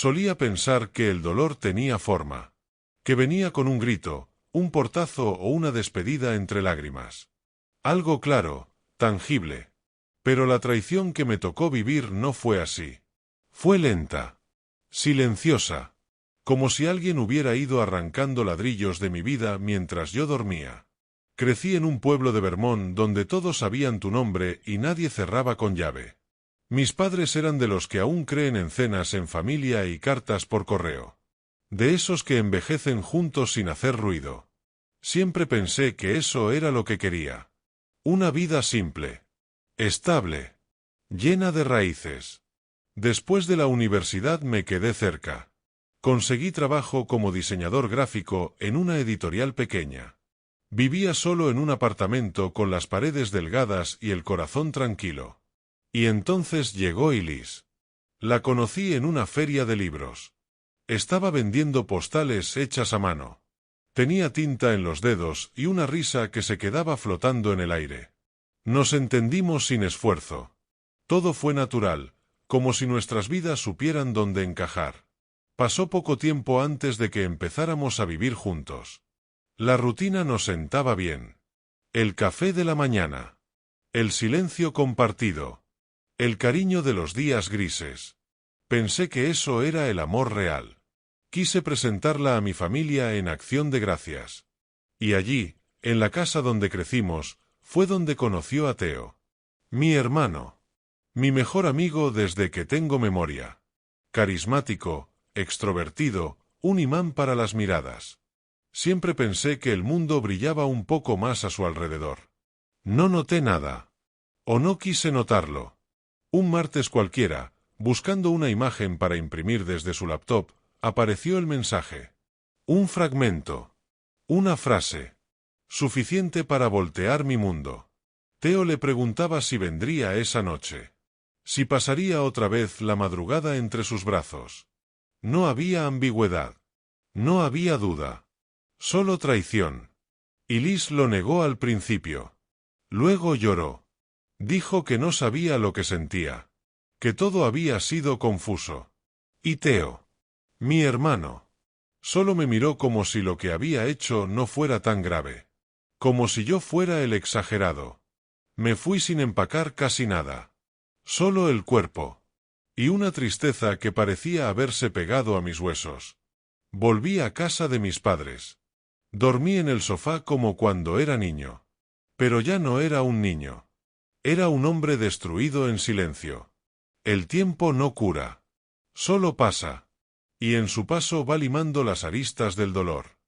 Solía pensar que el dolor tenía forma, que venía con un grito, un portazo o una despedida entre lágrimas. Algo claro, tangible. Pero la traición que me tocó vivir no fue así. Fue lenta, silenciosa, como si alguien hubiera ido arrancando ladrillos de mi vida mientras yo dormía. Crecí en un pueblo de Vermont donde todos sabían tu nombre y nadie cerraba con llave. Mis padres eran de los que aún creen en cenas en familia y cartas por correo. De esos que envejecen juntos sin hacer ruido. Siempre pensé que eso era lo que quería. Una vida simple, estable, llena de raíces. Después de la universidad me quedé cerca. Conseguí trabajo como diseñador gráfico en una editorial pequeña. Vivía solo en un apartamento con las paredes delgadas y el corazón tranquilo. Y entonces llegó Elise. La conocí en una feria de libros. Estaba vendiendo postales hechas a mano. Tenía tinta en los dedos y una risa que se quedaba flotando en el aire. Nos entendimos sin esfuerzo. Todo fue natural, como si nuestras vidas supieran dónde encajar. Pasó poco tiempo antes de que empezáramos a vivir juntos. La rutina nos sentaba bien. El café de la mañana. El silencio compartido. El cariño de los días grises. Pensé que eso era el amor real. Quise presentarla a mi familia en Acción de Gracias. Y allí, en la casa donde crecimos, fue donde conoció a Theo. Mi hermano. Mi mejor amigo desde que tengo memoria. Carismático, extrovertido, un imán para las miradas. Siempre pensé que el mundo brillaba un poco más a su alrededor. No noté nada. O no quise notarlo. Un martes cualquiera, buscando una imagen para imprimir desde su laptop, apareció el mensaje. Un fragmento. Una frase. Suficiente para voltear mi mundo. Theo le preguntaba si vendría esa noche. Si pasaría otra vez la madrugada entre sus brazos. No había ambigüedad. No había duda. Solo traición. Y Liz lo negó al principio. Luego lloró. Dijo que no sabía lo que sentía. Que todo había sido confuso. Y Theo, mi hermano, solo me miró como si lo que había hecho no fuera tan grave. Como si yo fuera el exagerado. Me fui sin empacar casi nada. Solo el cuerpo. Y una tristeza que parecía haberse pegado a mis huesos. Volví a casa de mis padres. Dormí en el sofá como cuando era niño. Pero ya no era un niño. Era un hombre destruido en silencio. El tiempo no cura. Solo pasa. Y en su paso va limando las aristas del dolor.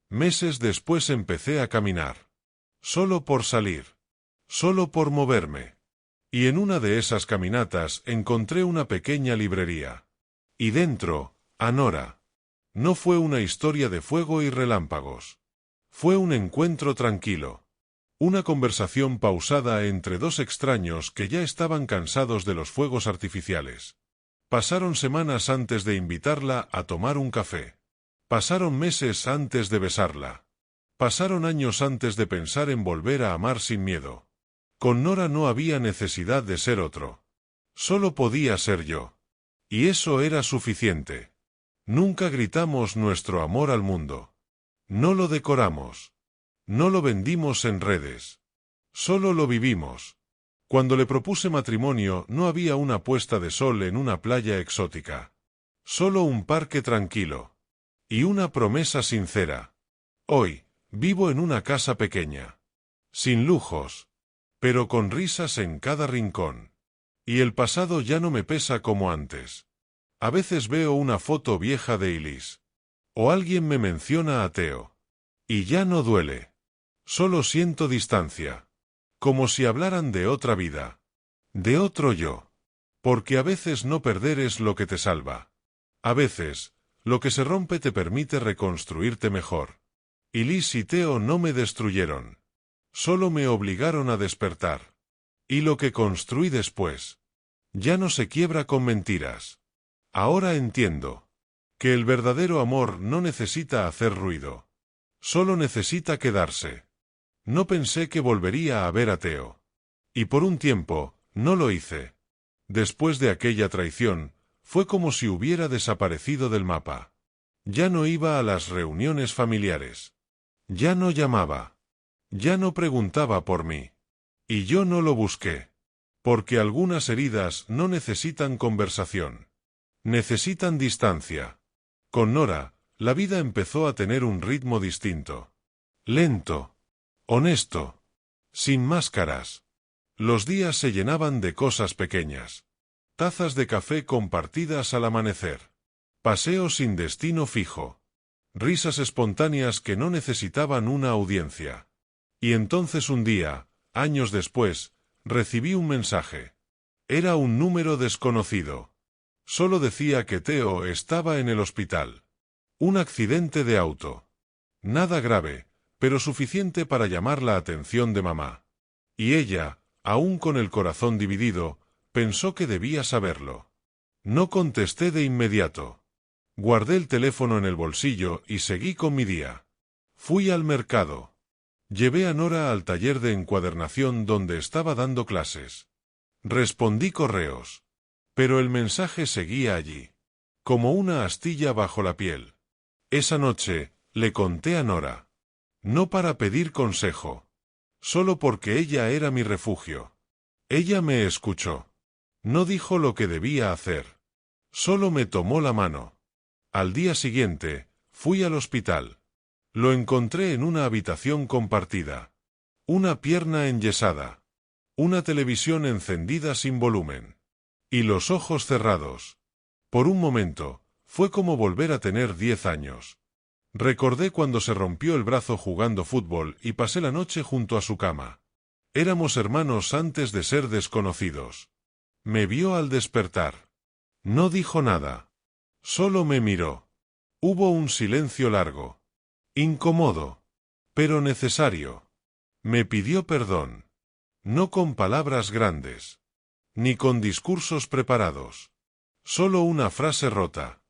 Meses después empecé a caminar. Solo por salir. Solo por moverme. Y en una de esas caminatas encontré una pequeña librería. Y dentro, Anora. No fue una historia de fuego y relámpagos. Fue un encuentro tranquilo. Una conversación pausada entre dos extraños que ya estaban cansados de los fuegos artificiales. Pasaron semanas antes de invitarla a tomar un café. Pasaron meses antes de besarla. Pasaron años antes de pensar en volver a amar sin miedo. Con Nora no había necesidad de ser otro. Solo podía ser yo. Y eso era suficiente. Nunca gritamos nuestro amor al mundo. No lo decoramos. No lo vendimos en redes. Solo lo vivimos. Cuando le propuse matrimonio no había una puesta de sol en una playa exótica. Solo un parque tranquilo. Y una promesa sincera. Hoy, vivo en una casa pequeña. Sin lujos. Pero con risas en cada rincón. Y el pasado ya no me pesa como antes. A veces veo una foto vieja de Elise. O alguien me menciona a Theo. Y ya no duele. Solo siento distancia. Como si hablaran de otra vida. De otro yo. Porque a veces no perder es lo que te salva. A veces, lo que se rompe te permite reconstruirte mejor. Elise y Theo no me destruyeron. Solo me obligaron a despertar. Y lo que construí después. Ya no se quiebra con mentiras. Ahora entiendo. Que el verdadero amor no necesita hacer ruido. Solo necesita quedarse. No pensé que volvería a ver a Theo. Y por un tiempo, no lo hice. Después de aquella traición, Fue como si hubiera desaparecido del mapa. Ya no iba a las reuniones familiares. Ya no llamaba. Ya no preguntaba por mí. Y yo no lo busqué. Porque algunas heridas no necesitan conversación. Necesitan distancia. Con Nora, la vida empezó a tener un ritmo distinto. Lento. Honesto. Sin máscaras. Los días se llenaban de cosas pequeñas. Tazas de café compartidas al amanecer. Paseos sin destino fijo. Risas espontáneas que no necesitaban una audiencia. Y entonces un día, años después, recibí un mensaje. Era un número desconocido. Solo decía que Theo estaba en el hospital. Un accidente de auto. Nada grave, pero suficiente para llamar la atención de mamá. Y ella, aún con el corazón dividido, pensó que debía saberlo. No contesté de inmediato. Guardé el teléfono en el bolsillo y seguí con mi día. Fui al mercado. Llevé a Nora al taller de encuadernación donde estaba dando clases. Respondí correos. Pero el mensaje seguía allí. Como una astilla bajo la piel. Esa noche, le conté a Nora. No para pedir consejo. Solo porque ella era mi refugio. Ella me escuchó. No dijo lo que debía hacer. Solo me tomó la mano. Al día siguiente, fui al hospital. Lo encontré en una habitación compartida. Una pierna enyesada. Una televisión encendida sin volumen. Y los ojos cerrados. Por un momento, fue como volver a tener 10 años. Recordé cuando se rompió el brazo jugando fútbol y pasé la noche junto a su cama. Éramos hermanos antes de ser desconocidos. Me vio al despertar. No dijo nada. Solo me miró. Hubo un silencio largo. Incómodo. Pero necesario. Me pidió perdón. No con palabras grandes. Ni con discursos preparados. Solo una frase rota.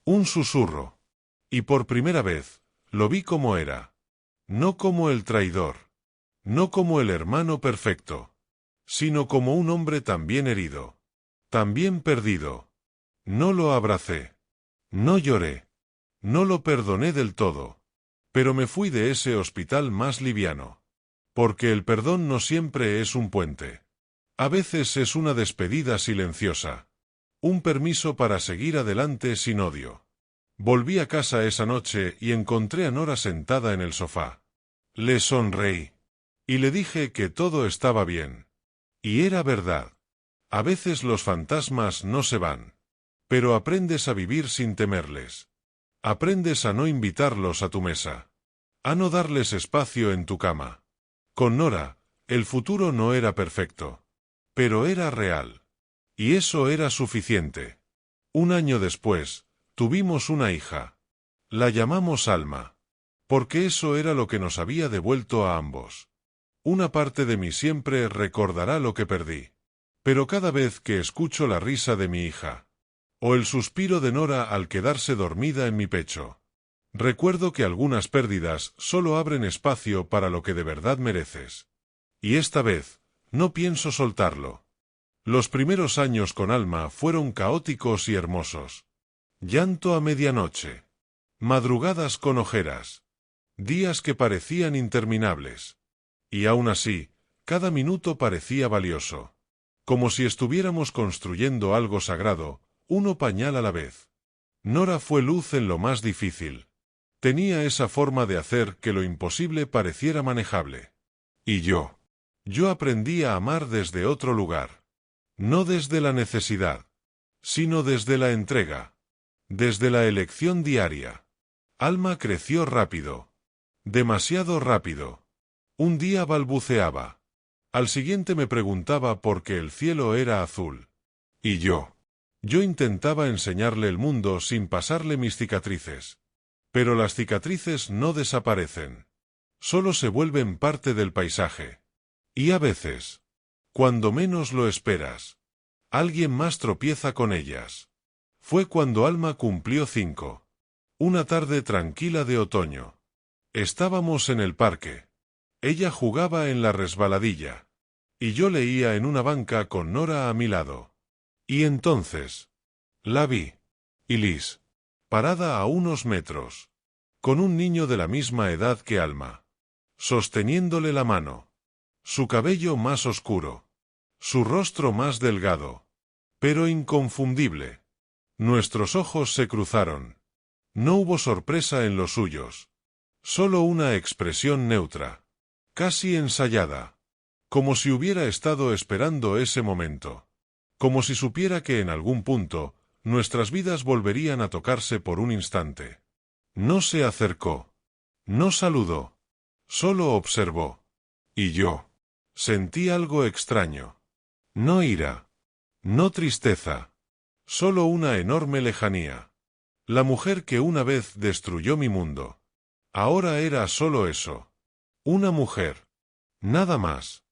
Un susurro. Y por primera vez, lo vi como era. No como el traidor. No como el hermano perfecto. Sino como un hombre también herido. También perdido. No lo abracé. No lloré. No lo perdoné del todo. Pero me fui de ese hospital más liviano. Porque el perdón no siempre es un puente. A veces es una despedida silenciosa. Un permiso para seguir adelante sin odio. Volví a casa esa noche y encontré a Nora sentada en el sofá. Le sonreí. Y le dije que todo estaba bien. Y era verdad. A veces los fantasmas no se van. Pero aprendes a vivir sin temerles. Aprendes a no invitarlos a tu mesa. A no darles espacio en tu cama. Con Nora, el futuro no era perfecto. Pero era real. Y eso era suficiente. Un año después, tuvimos una hija. La llamamos Alma. Porque eso era lo que nos había devuelto a ambos. Una parte de mí siempre recordará lo que perdí. Pero cada vez que escucho la risa de mi hija, o el suspiro de Nora al quedarse dormida en mi pecho, recuerdo que algunas pérdidas solo abren espacio para lo que de verdad mereces. Y esta vez, no pienso soltarlo. Los primeros años con Alma fueron caóticos y hermosos. Llanto a medianoche. Madrugadas con ojeras. Días que parecían interminables. Y aún así, cada minuto parecía valioso. Como si estuviéramos construyendo algo sagrado, uno pañal a la vez. Nora fue luz en lo más difícil. Tenía esa forma de hacer que lo imposible pareciera manejable. Y yo aprendí a amar desde otro lugar. No desde la necesidad, sino desde la entrega. Desde la elección diaria. Alma creció rápido. Demasiado rápido. Un día balbuceaba. Al siguiente me preguntaba por qué el cielo era azul. Y yo intentaba enseñarle el mundo sin pasarle mis cicatrices. Pero las cicatrices no desaparecen. Solo se vuelven parte del paisaje. Y a veces, cuando menos lo esperas, alguien más tropieza con ellas. Fue cuando Alma cumplió 5. Una tarde tranquila de otoño. Estábamos en el parque. Ella jugaba en la resbaladilla. Y yo leía en una banca con Nora a mi lado. Y entonces, La vi. Y Liz, parada a unos metros, con un niño de la misma edad que Alma, sosteniéndole la mano. Su cabello más oscuro. Su rostro más delgado. Pero inconfundible. Nuestros ojos se cruzaron. No hubo sorpresa en los suyos. Solo una expresión neutra. Casi ensayada. Como si hubiera estado esperando ese momento. Como si supiera que en algún punto, nuestras vidas volverían a tocarse por un instante. No se acercó. No saludó. Solo observó. Y yo sentí algo extraño. No ira. No tristeza. Solo una enorme lejanía. La mujer que una vez destruyó mi mundo. Ahora era solo eso. Una mujer. Nada más.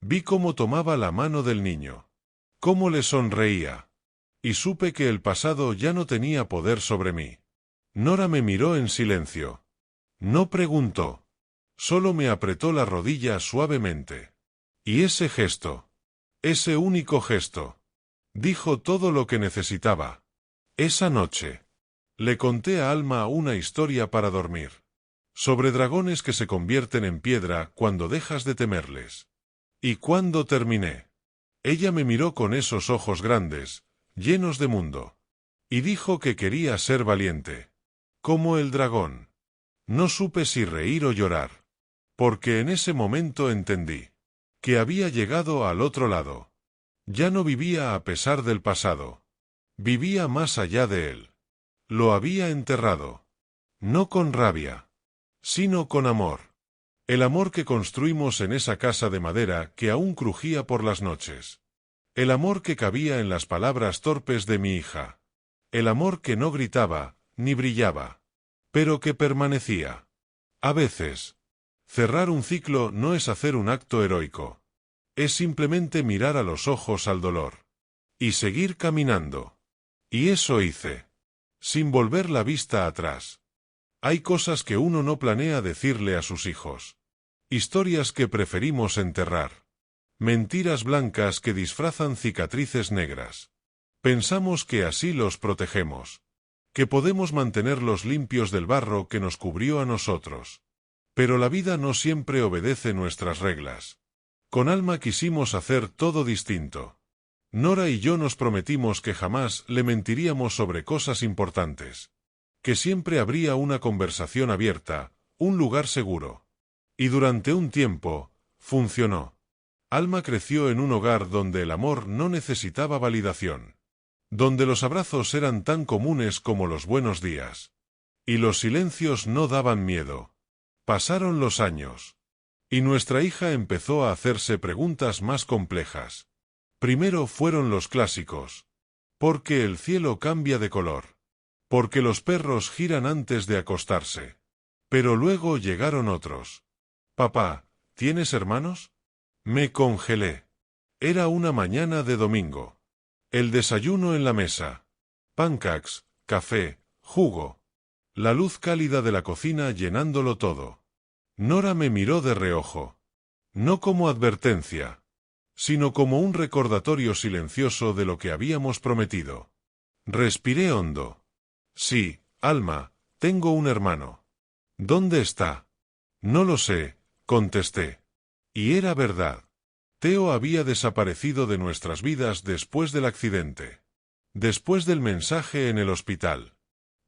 Vi cómo tomaba la mano del niño. Cómo le sonreía. Y supe que el pasado ya no tenía poder sobre mí. Nora me miró en silencio. No preguntó. Solo me apretó la rodilla suavemente. Y ese gesto. Ese único gesto. Dijo todo lo que necesitaba. Esa noche. Le conté a Alma una historia para dormir. Sobre dragones que se convierten en piedra cuando dejas de temerles. Y cuando terminé, ella me miró con esos ojos grandes, llenos de mundo. Y dijo que quería ser valiente. Como el dragón. No supe si reír o llorar. Porque en ese momento entendí que había llegado al otro lado. Ya no vivía a pesar del pasado. Vivía más allá de él. Lo había enterrado. No con rabia, sino con amor. El amor que construimos en esa casa de madera que aún crujía por las noches. El amor que cabía en las palabras torpes de mi hija. El amor que no gritaba, ni brillaba. Pero que permanecía. A veces, cerrar un ciclo no es hacer un acto heroico. Es simplemente mirar a los ojos al dolor. Y seguir caminando. Y eso hice. Sin volver la vista atrás. Hay cosas que uno no planea decirle a sus hijos. Historias que preferimos enterrar. Mentiras blancas que disfrazan cicatrices negras. Pensamos que así los protegemos. Que podemos mantenerlos limpios del barro que nos cubrió a nosotros. Pero la vida no siempre obedece nuestras reglas. Con Alma quisimos hacer todo distinto. Nora y yo nos prometimos que jamás le mentiríamos sobre cosas importantes. Que siempre habría una conversación abierta, un lugar seguro. Y durante un tiempo, funcionó. Alma creció en un hogar donde el amor no necesitaba validación. Donde los abrazos eran tan comunes como los buenos días. Y los silencios no daban miedo. Pasaron los años. Y nuestra hija empezó a hacerse preguntas más complejas. Primero fueron los clásicos. ¿Por qué el cielo cambia de color? ¿Por qué los perros giran antes de acostarse? Pero luego llegaron otros. Papá, ¿tienes hermanos? Me congelé. Era una mañana de domingo. El desayuno en la mesa. Pancakes, café, jugo. La luz cálida de la cocina llenándolo todo. Nora me miró de reojo. No como advertencia, sino como un recordatorio silencioso de lo que habíamos prometido. Respiré hondo. Sí, Alma, tengo un hermano. ¿Dónde está? No lo sé, contesté. Y era verdad. Theo había desaparecido de nuestras vidas después del accidente. Después del mensaje en el hospital.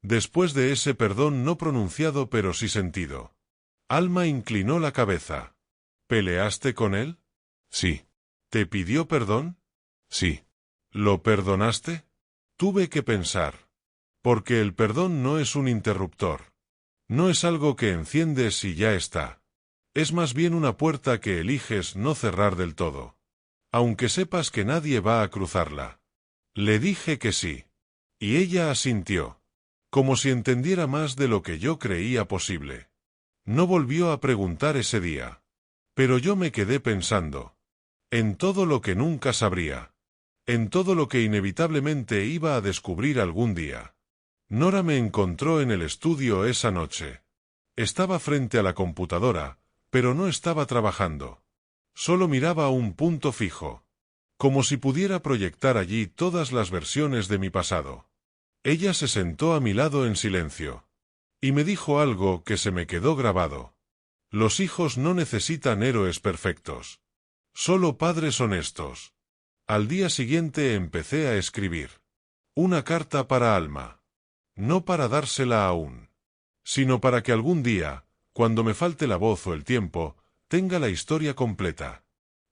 Después de ese perdón no pronunciado pero sí sentido. Alma inclinó la cabeza. ¿Peleaste con él? Sí. ¿Te pidió perdón? Sí. ¿Lo perdonaste? Tuve que pensar. Porque el perdón no es un interruptor. No es algo que enciendes y ya está. Es más bien una puerta que eliges no cerrar del todo. Aunque sepas que nadie va a cruzarla. Le dije que sí. Y ella asintió. Como si entendiera más de lo que yo creía posible. No volvió a preguntar ese día. Pero yo me quedé pensando. En todo lo que nunca sabría. En todo lo que inevitablemente iba a descubrir algún día. Nora me encontró en el estudio esa noche. Estaba frente a la computadora, pero no estaba trabajando. Solo miraba a un punto fijo. Como si pudiera proyectar allí todas las versiones de mi pasado. Ella se sentó a mi lado en silencio. Y me dijo algo que se me quedó grabado. Los hijos no necesitan héroes perfectos. Solo padres honestos. Al día siguiente empecé a escribir. Una carta para Alma. No para dársela aún, sino para que algún día, cuando me falte la voz o el tiempo, tenga la historia completa.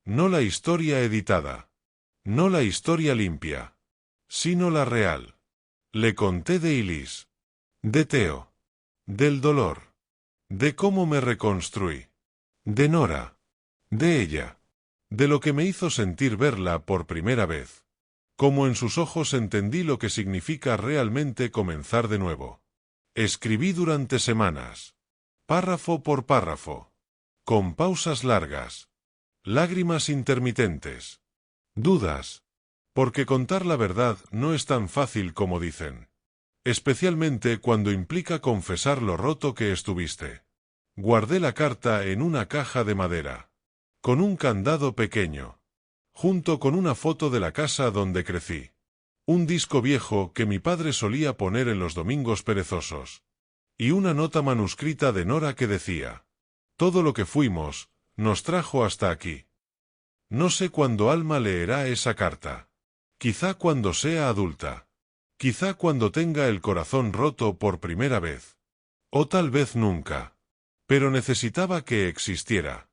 No la historia editada. No la historia limpia. Sino la real. Le conté de Ilis. De Teo. Del dolor. De cómo me reconstruí. De Nora. De ella. De lo que me hizo sentir verla por primera vez. Como en sus ojos entendí lo que significa realmente comenzar de nuevo. Escribí durante semanas. Párrafo por párrafo. Con pausas largas. Lágrimas intermitentes. Dudas. Porque contar la verdad no es tan fácil como dicen. Especialmente cuando implica confesar lo roto que estuviste. Guardé la carta en una caja de madera. Con un candado pequeño. Junto con una foto de la casa donde crecí. Un disco viejo que mi padre solía poner en los domingos perezosos. Y una nota manuscrita de Nora que decía: todo lo que fuimos, nos trajo hasta aquí. No sé cuándo Alma leerá esa carta. Quizá cuando sea adulta. Quizá cuando tenga el corazón roto por primera vez. O tal vez nunca. Pero necesitaba que existiera.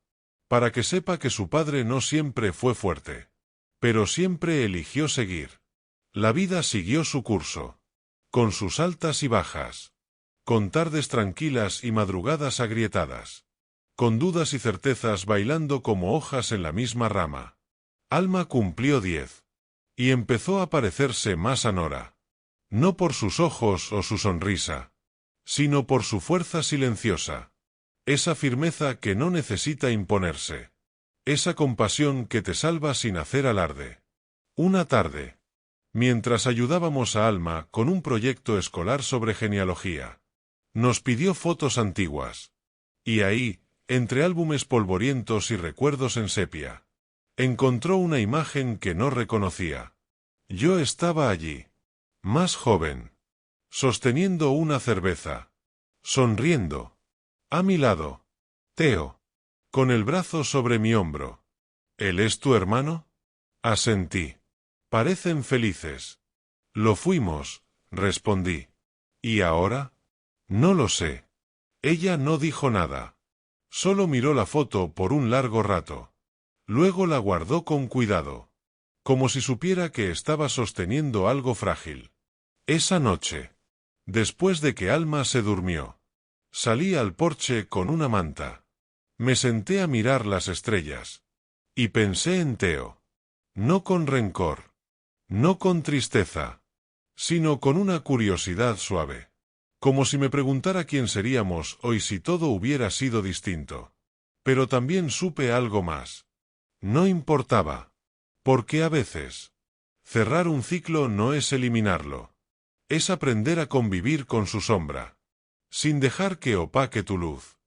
Para que sepa que su padre no siempre fue fuerte. Pero siempre eligió seguir. La vida siguió su curso. Con sus altas y bajas. Con tardes tranquilas y madrugadas agrietadas. Con dudas y certezas bailando como hojas en la misma rama. Alma cumplió 10. Y empezó a parecerse más a Nora. No por sus ojos o su sonrisa. Sino por su fuerza silenciosa. Esa firmeza que no necesita imponerse. Esa compasión que te salva sin hacer alarde. Una tarde. Mientras ayudábamos a Alma con un proyecto escolar sobre genealogía. Nos pidió fotos antiguas. Y ahí, entre álbumes polvorientos y recuerdos en sepia, encontró una imagen que no reconocía. Yo estaba allí. Más joven. Sosteniendo una cerveza. Sonriendo. A mi lado. Teo. Con el brazo sobre mi hombro. ¿Él es tu hermano? Asentí. Parecen felices. Lo fuimos, respondí. ¿Y ahora? No lo sé. Ella no dijo nada. Solo miró la foto por un largo rato. Luego la guardó con cuidado. Como si supiera que estaba sosteniendo algo frágil. Esa noche. Después de que Alma se durmió. Salí al porche con una manta. Me senté a mirar las estrellas. Y pensé en Teo. No con rencor. No con tristeza. Sino con una curiosidad suave. Como si me preguntara quién seríamos hoy si todo hubiera sido distinto. Pero también supe algo más. No importaba. Porque a veces, cerrar un ciclo no es eliminarlo. Es aprender a convivir con su sombra. Sin dejar que opaque tu luz.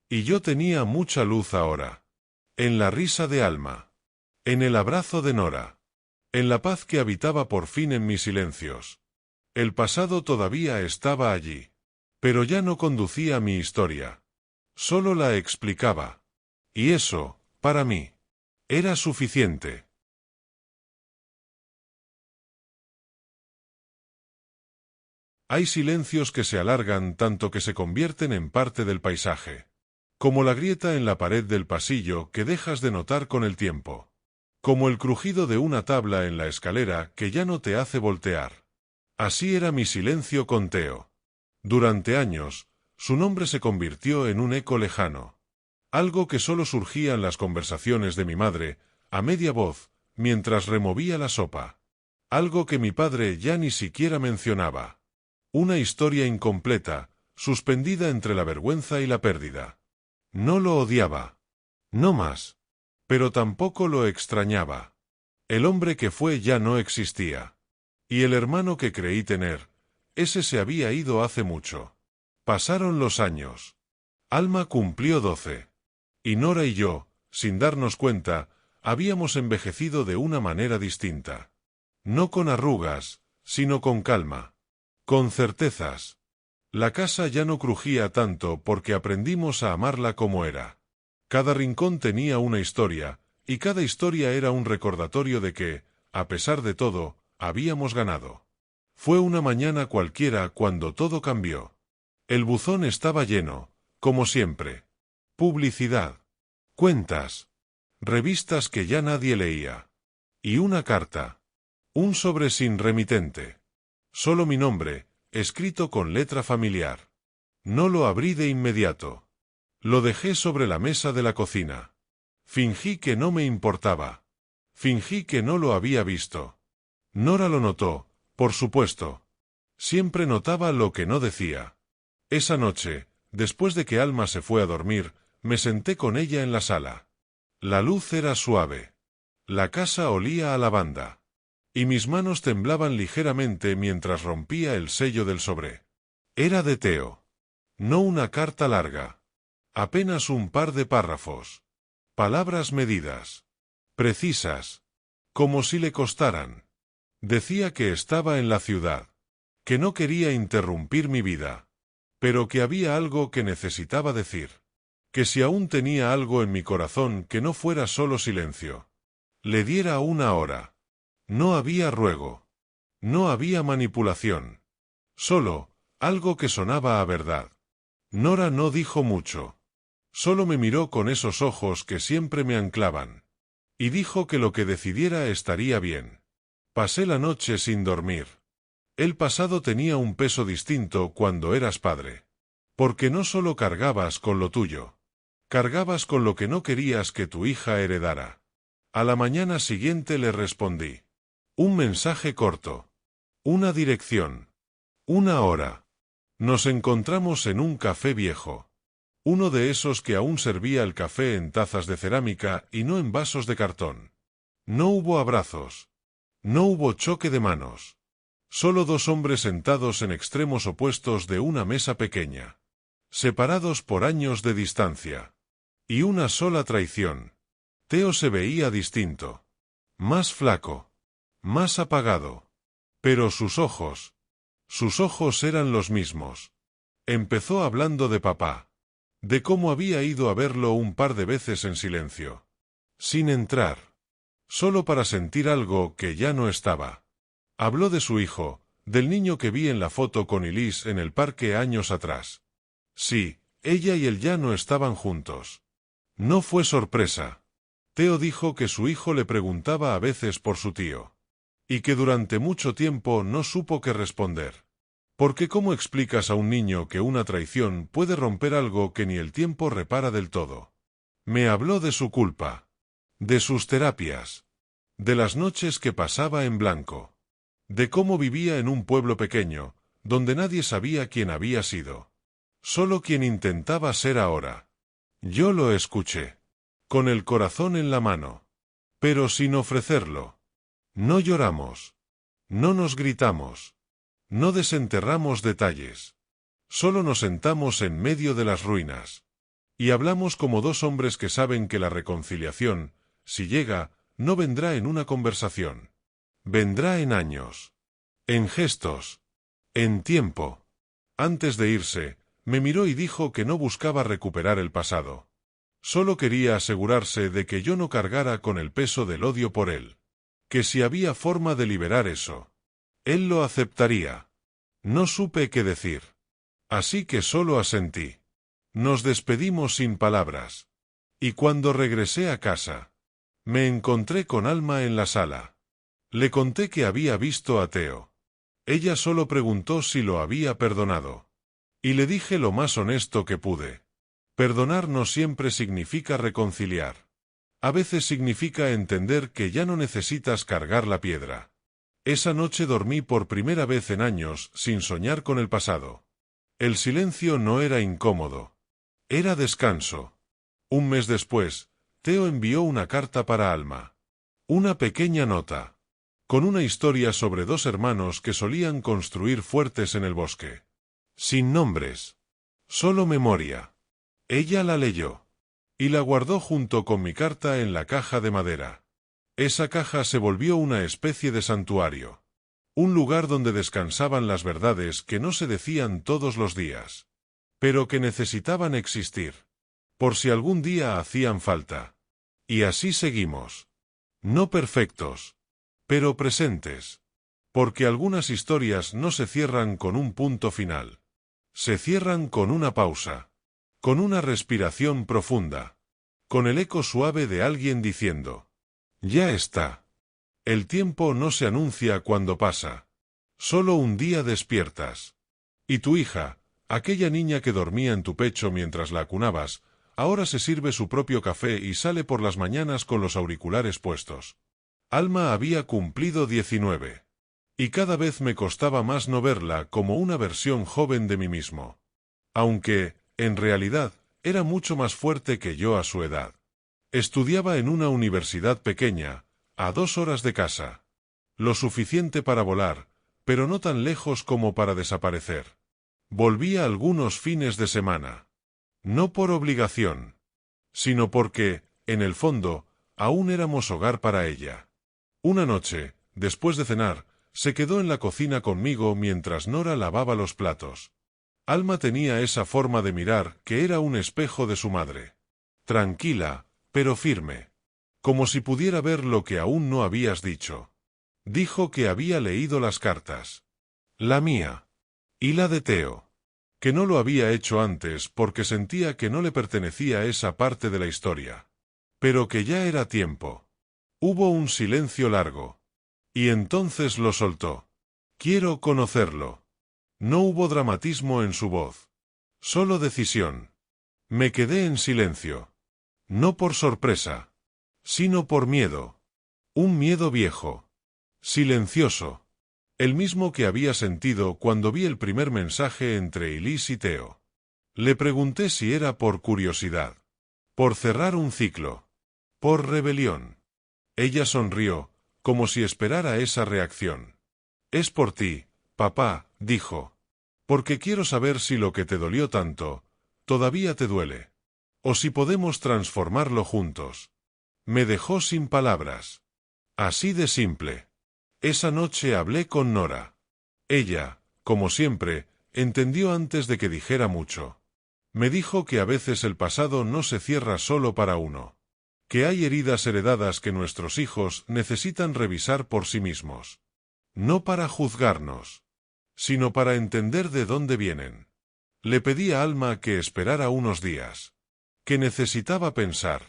Y yo tenía mucha luz ahora. En la risa de Alma. En el abrazo de Nora. En la paz que habitaba por fin en mis silencios. El pasado todavía estaba allí. Pero ya no conducía mi historia. Solo la explicaba. Y eso, para mí, era suficiente. Hay silencios que se alargan tanto que se convierten en parte del paisaje. Como la grieta en la pared del pasillo que dejas de notar con el tiempo. Como el crujido de una tabla en la escalera que ya no te hace voltear. Así era mi silencio con Teo. Durante años, su nombre se convirtió en un eco lejano. Algo que solo surgía en las conversaciones de mi madre, a media voz, mientras removía la sopa. Algo que mi padre ya ni siquiera mencionaba. Una historia incompleta, suspendida entre la vergüenza y la pérdida. No lo odiaba. No más. Pero tampoco lo extrañaba. El hombre que fue ya no existía. Y el hermano que creí tener, ese se había ido hace mucho. Pasaron los años. Alma cumplió 12. Y Nora y yo, sin darnos cuenta, habíamos envejecido de una manera distinta. No con arrugas, sino con calma. Con certezas. La casa ya no crujía tanto porque aprendimos a amarla como era. Cada rincón tenía una historia, y cada historia era un recordatorio de que, a pesar de todo, habíamos ganado. Fue una mañana cualquiera cuando todo cambió. El buzón estaba lleno, como siempre. Publicidad. Cuentas. Revistas que ya nadie leía. Y una carta. Un sobre sin remitente. Solo mi nombre, escrito con letra familiar. No lo abrí de inmediato. Lo dejé sobre la mesa de la cocina. Fingí que no me importaba. Fingí que no lo había visto. Nora lo notó, por supuesto. Siempre notaba lo que no decía. Esa noche, después de que Alma se fue a dormir, me senté con ella en la sala. La luz era suave. La casa olía a lavanda. Y mis manos temblaban ligeramente mientras rompía el sello del sobre. Era de Theo. No una carta larga. Apenas un par de párrafos. Palabras medidas. Precisas. Como si le costaran. Decía que estaba en la ciudad. Que no quería interrumpir mi vida. Pero que había algo que necesitaba decir. Que si aún tenía algo en mi corazón que no fuera solo silencio. Le diera una hora. No había ruego. No había manipulación. Solo, algo que sonaba a verdad. Nora no dijo mucho. Solo me miró con esos ojos que siempre me anclaban. Y dijo que lo que decidiera estaría bien. Pasé la noche sin dormir. El pasado tenía un peso distinto cuando eras padre. Porque no solo cargabas con lo tuyo. Cargabas con lo que no querías que tu hija heredara. A la mañana siguiente le respondí. Un mensaje corto. Una dirección. Una hora. Nos encontramos en un café viejo. Uno de esos que aún servía el café en tazas de cerámica y no en vasos de cartón. No hubo abrazos. No hubo choque de manos. Solo dos hombres sentados en extremos opuestos de una mesa pequeña. Separados por años de distancia. Y una sola traición. Theo se veía distinto. Más flaco. Más apagado. Pero sus ojos eran los mismos. Empezó hablando de papá. De cómo había ido a verlo un par de veces en silencio. Sin entrar. Solo para sentir algo que ya no estaba. Habló de su hijo, del niño que vi en la foto con Elise en el parque años atrás. Sí, ella y él ya no estaban juntos. No fue sorpresa. Theo dijo que su hijo le preguntaba a veces por su tío. Y que durante mucho tiempo no supo qué responder. Porque ¿cómo explicas a un niño que una traición puede romper algo que ni el tiempo repara del todo? Me habló de su culpa. De sus terapias. De las noches que pasaba en blanco. De cómo vivía en un pueblo pequeño, donde nadie sabía quién había sido. Solo quien intentaba ser ahora. Yo lo escuché. Con el corazón en la mano. Pero sin ofrecerlo. No lloramos. No nos gritamos. No desenterramos detalles. Solo nos sentamos en medio de las ruinas. Y hablamos como dos hombres que saben que la reconciliación, si llega, no vendrá en una conversación. Vendrá en años. En gestos. En tiempo. Antes de irse, me miró y dijo que no buscaba recuperar el pasado. Solo quería asegurarse de que yo no cargara con el peso del odio por él. Que si había forma de liberar eso, él lo aceptaría. No supe qué decir. Así que solo asentí. Nos despedimos sin palabras. Y cuando regresé a casa, me encontré con Alma en la sala. Le conté que había visto a Theo. Ella solo preguntó si lo había perdonado. Y le dije lo más honesto que pude. Perdonar no siempre significa reconciliar. A veces significa entender que ya no necesitas cargar la piedra. Esa noche dormí por primera vez en años sin soñar con el pasado. El silencio no era incómodo. Era descanso. Un mes después, Theo envió una carta para Alma. Una pequeña nota. Con una historia sobre dos hermanos que solían construir fuertes en el bosque. Sin nombres. Solo memoria. Ella la leyó. Y la guardó junto con mi carta en la caja de madera. Esa caja se volvió una especie de santuario. Un lugar donde descansaban las verdades que no se decían todos los días, pero que necesitaban existir, por si algún día hacían falta. Y así seguimos. No perfectos, pero presentes. Porque algunas historias no se cierran con un punto final. Se cierran con una pausa, con una respiración profunda, con el eco suave de alguien diciendo: ya está. El tiempo no se anuncia cuando pasa. Solo un día despiertas. Y tu hija, aquella niña que dormía en tu pecho mientras la acunabas, ahora se sirve su propio café y sale por las mañanas con los auriculares puestos. Alma había cumplido 19. Y cada vez me costaba más no verla como una versión joven de mí mismo. Aunque, en realidad, era mucho más fuerte que yo a su edad. Estudiaba en una universidad pequeña, a 2 horas de casa. Lo suficiente para volar, pero no tan lejos como para desaparecer. Volvía algunos fines de semana. No por obligación, sino porque, en el fondo, aún éramos hogar para ella. Una noche, después de cenar, se quedó en la cocina conmigo mientras Nora lavaba los platos. Alma tenía esa forma de mirar que era un espejo de su madre. Tranquila, pero firme. Como si pudiera ver lo que aún no habías dicho. Dijo que había leído las cartas. La mía. Y la de Theo. Que no lo había hecho antes porque sentía que no le pertenecía esa parte de la historia. Pero que ya era tiempo. Hubo un silencio largo. Y entonces lo soltó. Quiero conocerlo. No hubo dramatismo en su voz. Solo decisión. Me quedé en silencio. No por sorpresa, sino por miedo. Un miedo viejo. Silencioso. El mismo que había sentido cuando vi el primer mensaje entre Elise y Theo. Le pregunté si era por curiosidad. Por cerrar un ciclo. Por rebelión. Ella sonrió, como si esperara esa reacción. Es por ti, papá, dijo. Porque quiero saber si lo que te dolió tanto, todavía te duele. O si podemos transformarlo juntos. Me dejó sin palabras. Así de simple. Esa noche hablé con Nora. Ella, como siempre, entendió antes de que dijera mucho. Me dijo que a veces el pasado no se cierra solo para uno. Que hay heridas heredadas que nuestros hijos necesitan revisar por sí mismos. No para juzgarnos, sino para entender de dónde vienen. Le pedí a Alma que esperara unos días. Que necesitaba pensar.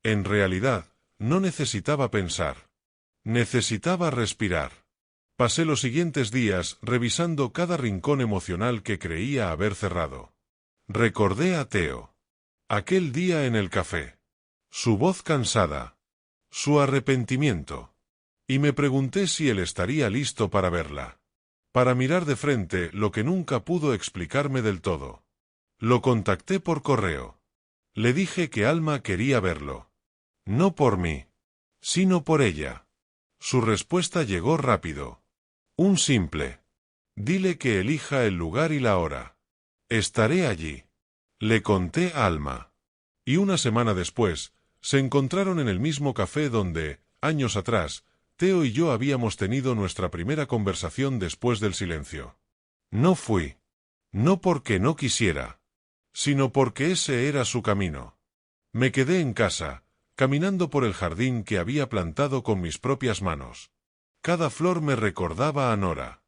En realidad, no necesitaba pensar. Necesitaba respirar. Pasé los siguientes días revisando cada rincón emocional que creía haber cerrado. Recordé a Theo. Aquel día en el café. Su voz cansada. Su arrepentimiento. Y me pregunté si él estaría listo para verla. Para mirar de frente lo que nunca pudo explicarme del todo. Lo contacté por correo. Le dije que Alma quería verlo. No por mí, sino por ella. Su respuesta llegó rápido. Un simple. Dile que elija el lugar y la hora. Estaré allí. Le conté a Alma. Y una semana después, se encontraron en el mismo café donde, años atrás, Theo y yo habíamos tenido nuestra primera conversación después del silencio. No fui. No porque no quisiera, sino porque ese era su camino. Me quedé en casa, caminando por el jardín que había plantado con mis propias manos. Cada flor me recordaba a Nora.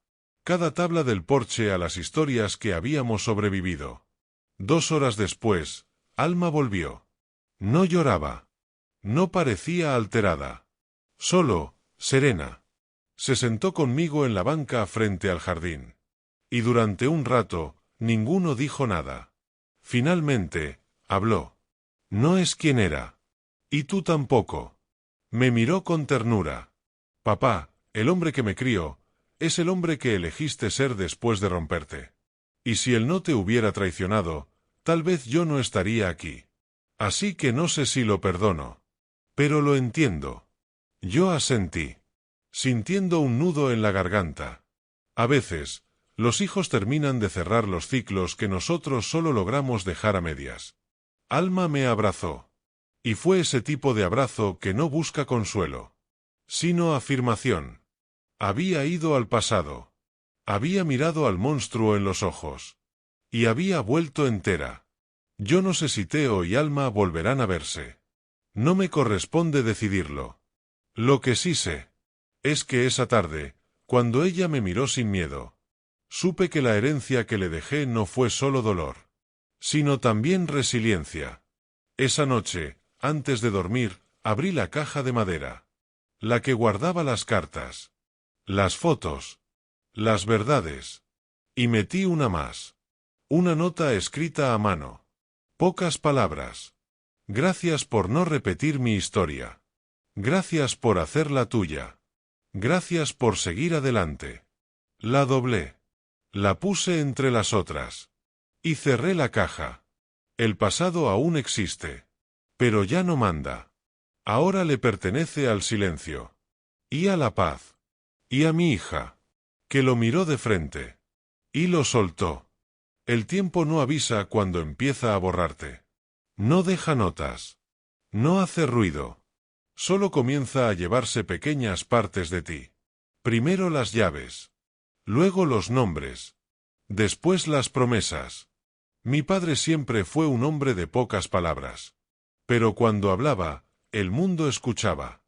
Cada tabla del porche a las historias que habíamos sobrevivido. 2 horas después, Alma volvió. No lloraba. No parecía alterada. Solo, serena. Se sentó conmigo en la banca frente al jardín. Y durante un rato, ninguno dijo nada. Finalmente, habló. No es quien era. Y tú tampoco. Me miró con ternura. Papá, el hombre que me crió, es el hombre que elegiste ser después de romperte. Y si él no te hubiera traicionado, tal vez yo no estaría aquí. Así que no sé si lo perdono. Pero lo entiendo. Yo asentí, sintiendo un nudo en la garganta. A veces, los hijos terminan de cerrar los ciclos que nosotros solo logramos dejar a medias. Alma me abrazó. Y fue ese tipo de abrazo que no busca consuelo, sino afirmación. Había ido al pasado. Había mirado al monstruo en los ojos. Y había vuelto entera. Yo no sé si Theo y Alma volverán a verse. No me corresponde decidirlo. Lo que sí sé es que esa tarde, cuando ella me miró sin miedo, supe que la herencia que le dejé no fue solo dolor, sino también resiliencia. Esa noche, antes de dormir, abrí la caja de madera, la que guardaba las cartas, las fotos, las verdades, y metí una más. Una nota escrita a mano. Pocas palabras. Gracias por no repetir mi historia. Gracias por hacer la tuya. Gracias por seguir adelante. La doblé. La puse entre las otras. Y cerré la caja. El pasado aún existe. Pero ya no manda. Ahora le pertenece al silencio. Y a la paz. Y a mi hija, que lo miró de frente. Y lo soltó. El tiempo no avisa cuando empieza a borrarte. No deja notas. No hace ruido. Solo comienza a llevarse pequeñas partes de ti. Primero las llaves. Luego los nombres. Después las promesas. Mi padre siempre fue un hombre de pocas palabras. Pero cuando hablaba, el mundo escuchaba.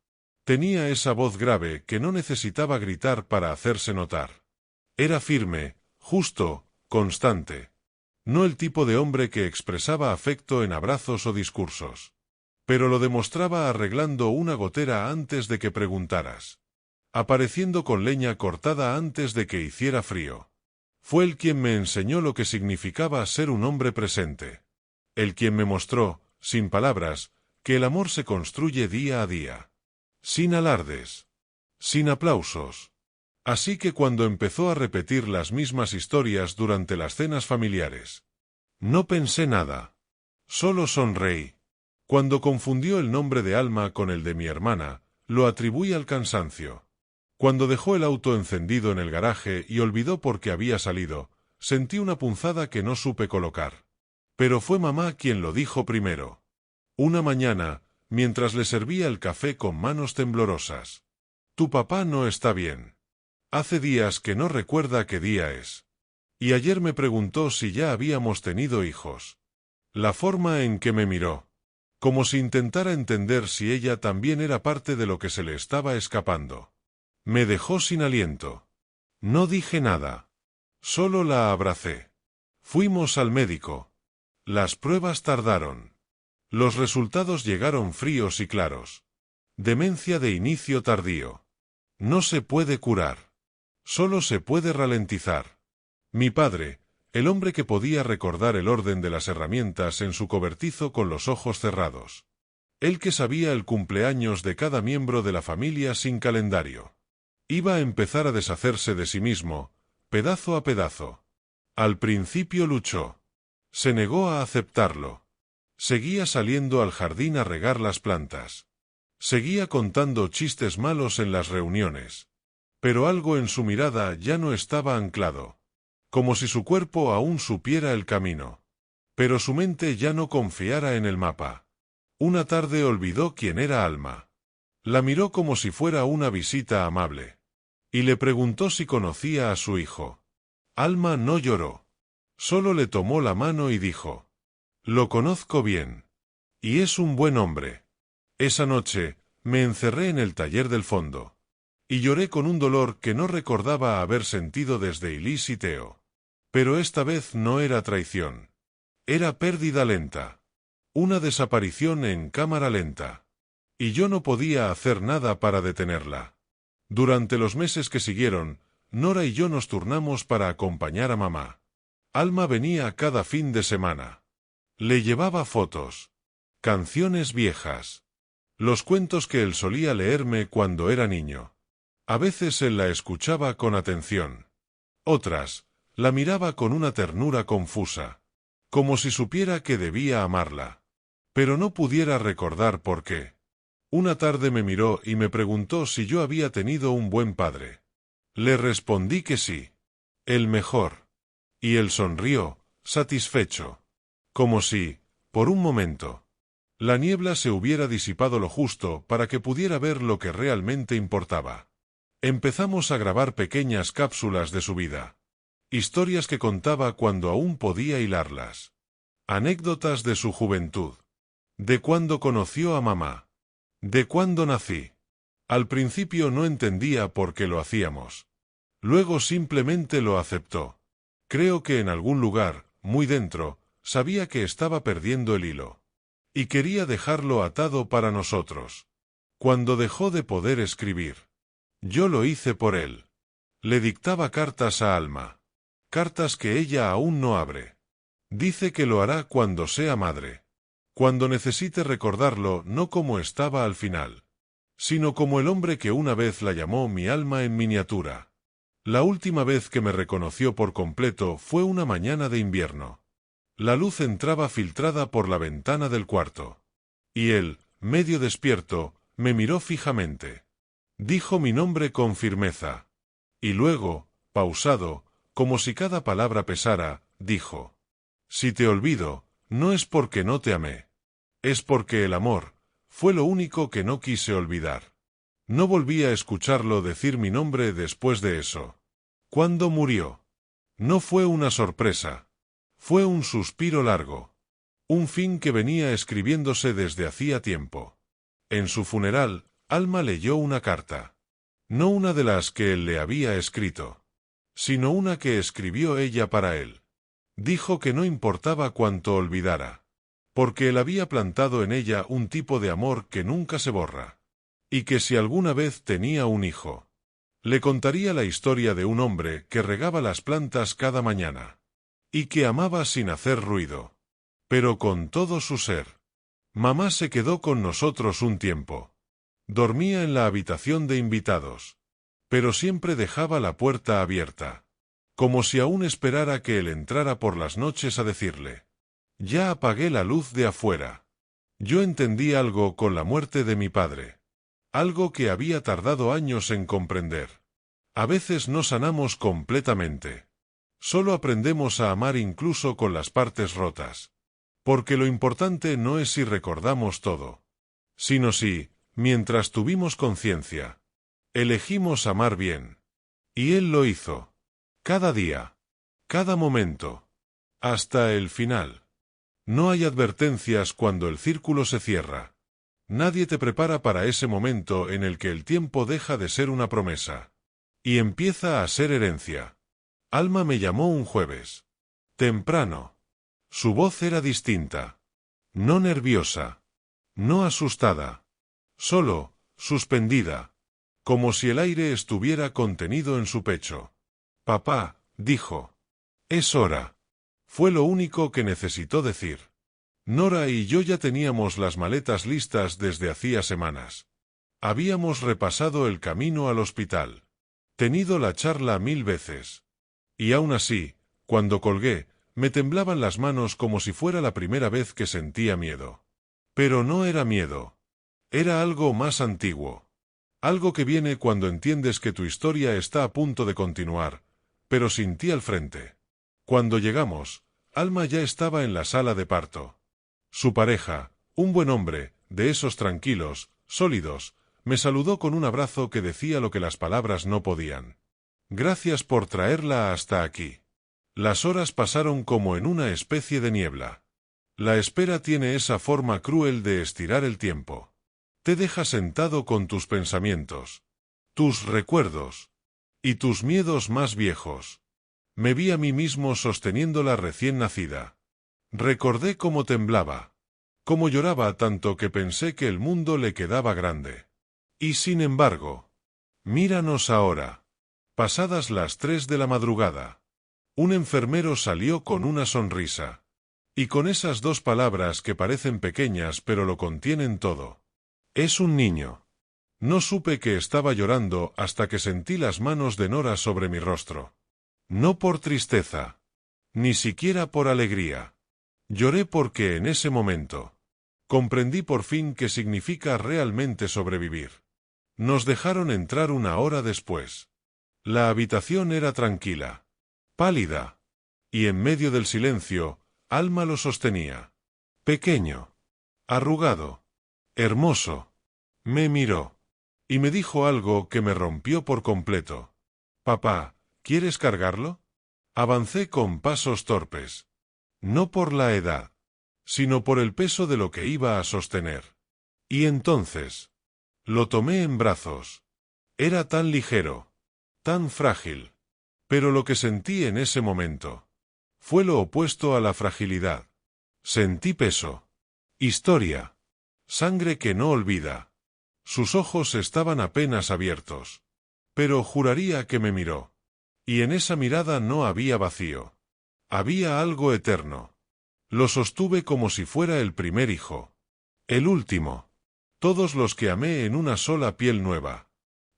Tenía esa voz grave que no necesitaba gritar para hacerse notar. Era firme, justo, constante. No el tipo de hombre que expresaba afecto en abrazos o discursos. Pero lo demostraba arreglando una gotera antes de que preguntaras. Apareciendo con leña cortada antes de que hiciera frío. Fue el quien me enseñó lo que significaba ser un hombre presente. El quien me mostró, sin palabras, que el amor se construye día a día. Sin alardes. Sin aplausos. Así que cuando empezó a repetir las mismas historias durante las cenas familiares, no pensé nada. Solo sonreí. Cuando confundió el nombre de Alma con el de mi hermana, lo atribuí al cansancio. Cuando dejó el auto encendido en el garaje y olvidó por qué había salido, sentí una punzada que no supe colocar. Pero fue mamá quien lo dijo primero. Una mañana, mientras le servía el café con manos temblorosas. Tu papá no está bien. Hace días que no recuerda qué día es. Y ayer me preguntó si ya habíamos tenido hijos. La forma en que me miró. Como si intentara entender si ella también era parte de lo que se le estaba escapando. Me dejó sin aliento. No dije nada. Solo la abracé. Fuimos al médico. Las pruebas tardaron. Los resultados llegaron fríos y claros. Demencia de inicio tardío. No se puede curar. Solo se puede ralentizar. Mi padre, el hombre que podía recordar el orden de las herramientas en su cobertizo con los ojos cerrados. El que sabía el cumpleaños de cada miembro de la familia sin calendario. Iba a empezar a deshacerse de sí mismo, pedazo a pedazo. Al principio luchó. Se negó a aceptarlo. Seguía saliendo al jardín a regar las plantas. Seguía contando chistes malos en las reuniones. Pero algo en su mirada ya no estaba anclado. Como si su cuerpo aún supiera el camino. Pero su mente ya no confiara en el mapa. Una tarde olvidó quién era Alma. La miró como si fuera una visita amable. Y le preguntó si conocía a su hijo. Alma no lloró. Solo le tomó la mano y dijo: lo conozco bien. Y es un buen hombre. Esa noche, me encerré en el taller del fondo. Y lloré con un dolor que no recordaba haber sentido desde Ilis y Theo. Pero esta vez no era traición. Era pérdida lenta. Una desaparición en cámara lenta. Y yo no podía hacer nada para detenerla. Durante los meses que siguieron, Nora y yo nos turnamos para acompañar a mamá. Alma venía cada fin de semana. Le llevaba fotos. Canciones viejas. Los cuentos que él solía leerme cuando era niño. A veces él la escuchaba con atención. Otras, la miraba con una ternura confusa. Como si supiera que debía amarla. Pero no pudiera recordar por qué. Una tarde me miró y me preguntó si yo había tenido un buen padre. Le respondí que sí. El mejor. Y él sonrió, satisfecho. Como si, por un momento, la niebla se hubiera disipado lo justo para que pudiera ver lo que realmente importaba. Empezamos a grabar pequeñas cápsulas de su vida. Historias que contaba cuando aún podía hilarlas. Anécdotas de su juventud. De cuándo conoció a mamá. De cuándo nací. Al principio no entendía por qué lo hacíamos. Luego simplemente lo aceptó. Creo que en algún lugar, muy dentro, sabía que estaba perdiendo el hilo. Y quería dejarlo atado para nosotros. Cuando dejó de poder escribir, yo lo hice por él. Le dictaba cartas a Alma. Cartas que ella aún no abre. Dice que lo hará cuando sea madre. Cuando necesite recordarlo no como estaba al final, sino como el hombre que una vez la llamó mi alma en miniatura. La última vez que me reconoció por completo fue una mañana de invierno. La luz entraba filtrada por la ventana del cuarto. Y él, medio despierto, me miró fijamente. Dijo mi nombre con firmeza. Y luego, pausado, como si cada palabra pesara, dijo: si te olvido, no es porque no te amé. Es porque el amor fue lo único que no quise olvidar. No volví a escucharlo decir mi nombre después de eso. ¿Cuándo murió? No fue una sorpresa. Fue un suspiro largo. Un fin que venía escribiéndose desde hacía tiempo. En su funeral, Alma leyó una carta. No una de las que él le había escrito, sino una que escribió ella para él. Dijo que no importaba cuánto olvidara, porque él había plantado en ella un tipo de amor que nunca se borra. Y que si alguna vez tenía un hijo, le contaría la historia de un hombre que regaba las plantas cada mañana. Y que amaba sin hacer ruido. Pero con todo su ser. Mamá se quedó con nosotros un tiempo. Dormía en la habitación de invitados. Pero siempre dejaba la puerta abierta. Como si aún esperara que él entrara por las noches a decirle: ya apagué la luz de afuera. Yo entendí algo con la muerte de mi padre. Algo que había tardado años en comprender. A veces no sanamos completamente. Solo aprendemos a amar incluso con las partes rotas. Porque lo importante no es si recordamos todo, sino si, mientras tuvimos conciencia, elegimos amar bien. Y él lo hizo. Cada día. Cada momento. Hasta el final. No hay advertencias cuando el círculo se cierra. Nadie te prepara para ese momento en el que el tiempo deja de ser una promesa y empieza a ser herencia. Alma me llamó un jueves. Temprano. Su voz era distinta. No nerviosa. No asustada. Solo, suspendida. Como si el aire estuviera contenido en su pecho. Papá, dijo. Es hora. Fue lo único que necesitó decir. Nora y yo ya teníamos las maletas listas desde hacía semanas. Habíamos repasado el camino al hospital. Tenido la charla 1000 veces. Y aún así, cuando colgué, me temblaban las manos como si fuera la primera vez que sentía miedo. Pero no era miedo. Era algo más antiguo. Algo que viene cuando entiendes que tu historia está a punto de continuar, pero sin ti al frente. Cuando llegamos, Alma ya estaba en la sala de parto. Su pareja, un buen hombre, de esos tranquilos, sólidos, me saludó con un abrazo que decía lo que las palabras no podían. Gracias por traerla hasta aquí. Las horas pasaron como en una especie de niebla. La espera tiene esa forma cruel de estirar el tiempo. Te deja sentado con tus pensamientos, tus recuerdos y tus miedos más viejos. Me vi a mí mismo sosteniéndola recién nacida. Recordé cómo temblaba, cómo lloraba tanto que pensé que el mundo le quedaba grande. Y sin embargo, míranos ahora. Pasadas las 3 de la madrugada. Un enfermero salió con una sonrisa. Y con esas 2 palabras que parecen pequeñas pero lo contienen todo. Es un niño. No supe que estaba llorando hasta que sentí las manos de Nora sobre mi rostro. No por tristeza. Ni siquiera por alegría. Lloré porque en ese momento comprendí por fin qué significa realmente sobrevivir. Nos dejaron entrar 1 hora después. La habitación era tranquila, pálida. Y en medio del silencio, Alma lo sostenía. Pequeño. Arrugado. Hermoso. Me miró. y me dijo algo que me rompió por completo. «Papá, ¿quieres cargarlo?» Avancé con pasos torpes. No por la edad, sino por el peso de lo que iba a sostener. Y entonces, lo tomé en brazos. Era tan ligero, tan frágil. Pero lo que sentí en ese momento fue lo opuesto a la fragilidad. Sentí peso, historia, sangre que no olvida. Sus ojos estaban apenas abiertos, pero juraría que me miró. Y en esa mirada no había vacío. Había algo eterno. Lo sostuve como si fuera el primer hijo. El último. Todos los que amé en una sola piel nueva.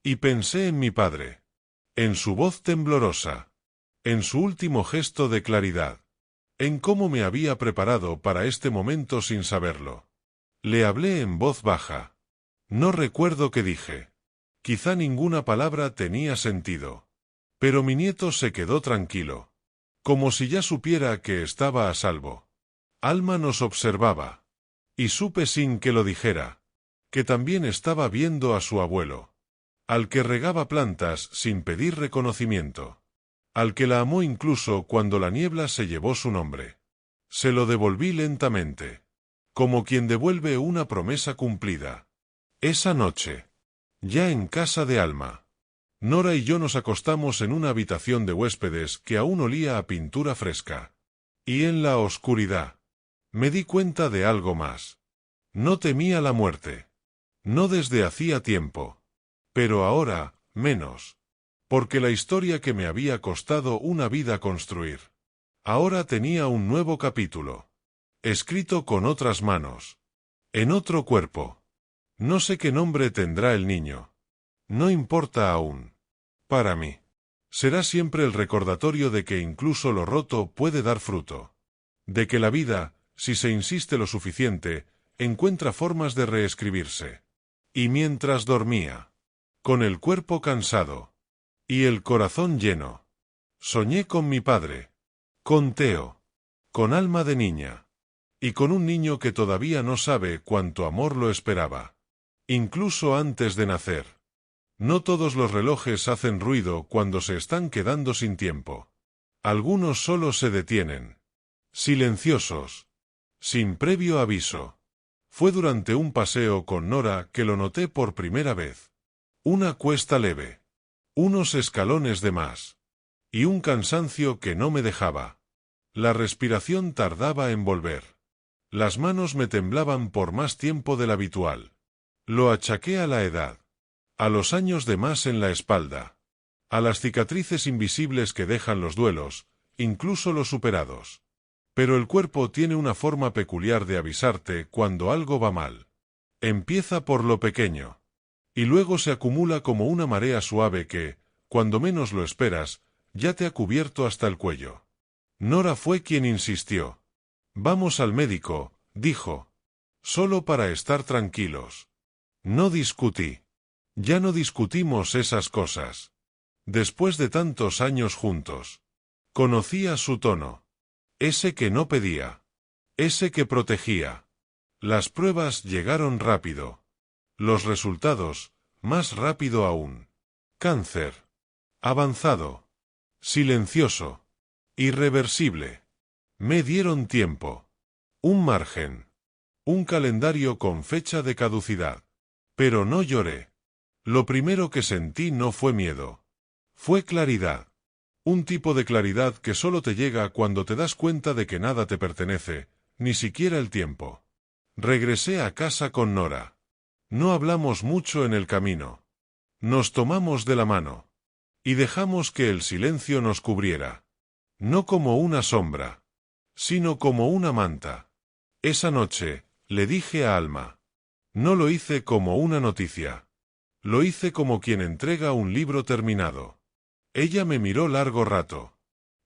Y pensé en mi padre. En su voz temblorosa. En su último gesto de claridad. En cómo me había preparado para este momento sin saberlo. Le hablé en voz baja. No recuerdo qué dije. Quizá ninguna palabra tenía sentido. Pero mi nieto se quedó tranquilo. Como si ya supiera que estaba a salvo. Alma nos observaba. Y supe sin que lo dijera, que también estaba viendo a su abuelo. Al que regaba plantas sin pedir reconocimiento. Al que la amó incluso cuando la niebla se llevó su nombre. Se lo devolví lentamente. Como quien devuelve una promesa cumplida. Esa noche. Ya en casa de Alma. Nora y yo nos acostamos en una habitación de huéspedes que aún olía a pintura fresca. Y en la oscuridad. Me di cuenta de algo más. No temía la muerte. No desde hacía tiempo. Pero ahora, menos. Porque la historia que me había costado una vida construir. Ahora tenía un nuevo capítulo. Escrito con otras manos. En otro cuerpo. No sé qué nombre tendrá el niño. No importa aún. Para mí. Será siempre el recordatorio de que incluso lo roto puede dar fruto. De que la vida, si se insiste lo suficiente, encuentra formas de reescribirse. Y mientras dormía, con el cuerpo cansado, y el corazón lleno, soñé con mi padre, con Teo, con Alma de niña, y con un niño que todavía no sabe cuánto amor lo esperaba, incluso antes de nacer. No todos los relojes hacen ruido cuando se están quedando sin tiempo. Algunos solo se detienen, silenciosos, sin previo aviso. Fue durante un paseo con Nora que lo noté por primera vez. Una cuesta leve. Unos escalones de más. Y un cansancio que no me dejaba. La respiración tardaba en volver. Las manos me temblaban por más tiempo del habitual. Lo achaqué a la edad. A los años de más en la espalda. A las cicatrices invisibles que dejan los duelos, incluso los superados. Pero el cuerpo tiene una forma peculiar de avisarte cuando algo va mal. Empieza por lo pequeño. Y luego se acumula como una marea suave que, cuando menos lo esperas, ya te ha cubierto hasta el cuello. Nora fue quien insistió. Vamos al médico, dijo. Solo para estar tranquilos. No discutí. Ya no discutimos esas cosas. Después de tantos años juntos. Conocía su tono. Ese que no pedía. Ese que protegía. Las pruebas llegaron rápido. Los resultados, más rápido aún. Cáncer. Avanzado. Silencioso. Irreversible. Me dieron tiempo. Un margen. Un calendario con fecha de caducidad. Pero no lloré. Lo primero que sentí no fue miedo. Fue claridad. Un tipo de claridad que solo te llega cuando te das cuenta de que nada te pertenece, ni siquiera el tiempo. Regresé a casa con Nora. No hablamos mucho en el camino. Nos tomamos de la mano. Y dejamos que el silencio nos cubriera. No como una sombra, sino como una manta. Esa noche, le dije a Alma. No lo hice como una noticia. Lo hice como quien entrega un libro terminado. Ella me miró largo rato.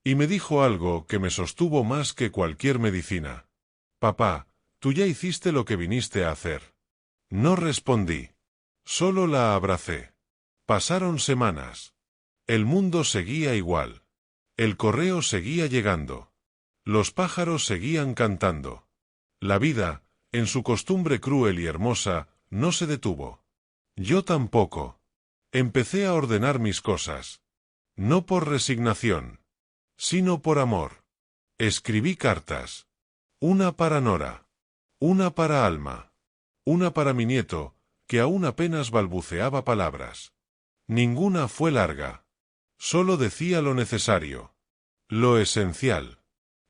Y me dijo algo que me sostuvo más que cualquier medicina. Papá, tú ya hiciste lo que viniste a hacer. No respondí. Solo la abracé. Pasaron semanas. El mundo seguía igual. El correo seguía llegando. Los pájaros seguían cantando. La vida, en su costumbre cruel y hermosa, no se detuvo. Yo tampoco. Empecé a ordenar mis cosas. No por resignación, sino por amor. Escribí cartas. Una para Nora. Una para Alma. Una para mi nieto, que aún apenas balbuceaba palabras. Ninguna fue larga. Solo decía lo necesario. Lo esencial.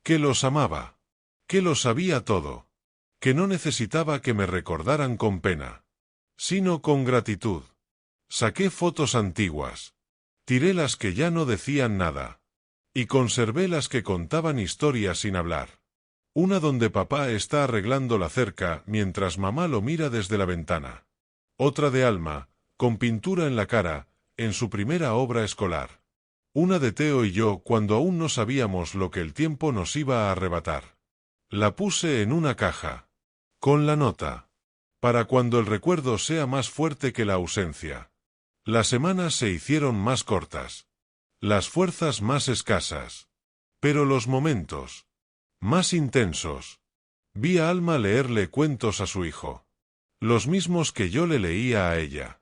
Que los amaba. Que lo sabía todo. Que no necesitaba que me recordaran con pena, sino con gratitud. Saqué fotos antiguas. Tiré las que ya no decían nada. Y conservé las que contaban historias sin hablar. Una donde papá está arreglando la cerca mientras mamá lo mira desde la ventana. Otra de Alma, con pintura en la cara, en su primera obra escolar. Una de Teo y yo cuando aún no sabíamos lo que el tiempo nos iba a arrebatar. La puse en una caja. Con la nota. Para cuando el recuerdo sea más fuerte que la ausencia. Las semanas se hicieron más cortas. Las fuerzas más escasas. Pero los momentos más intensos. Vi a Alma leerle cuentos a su hijo. Los mismos que yo le leía a ella.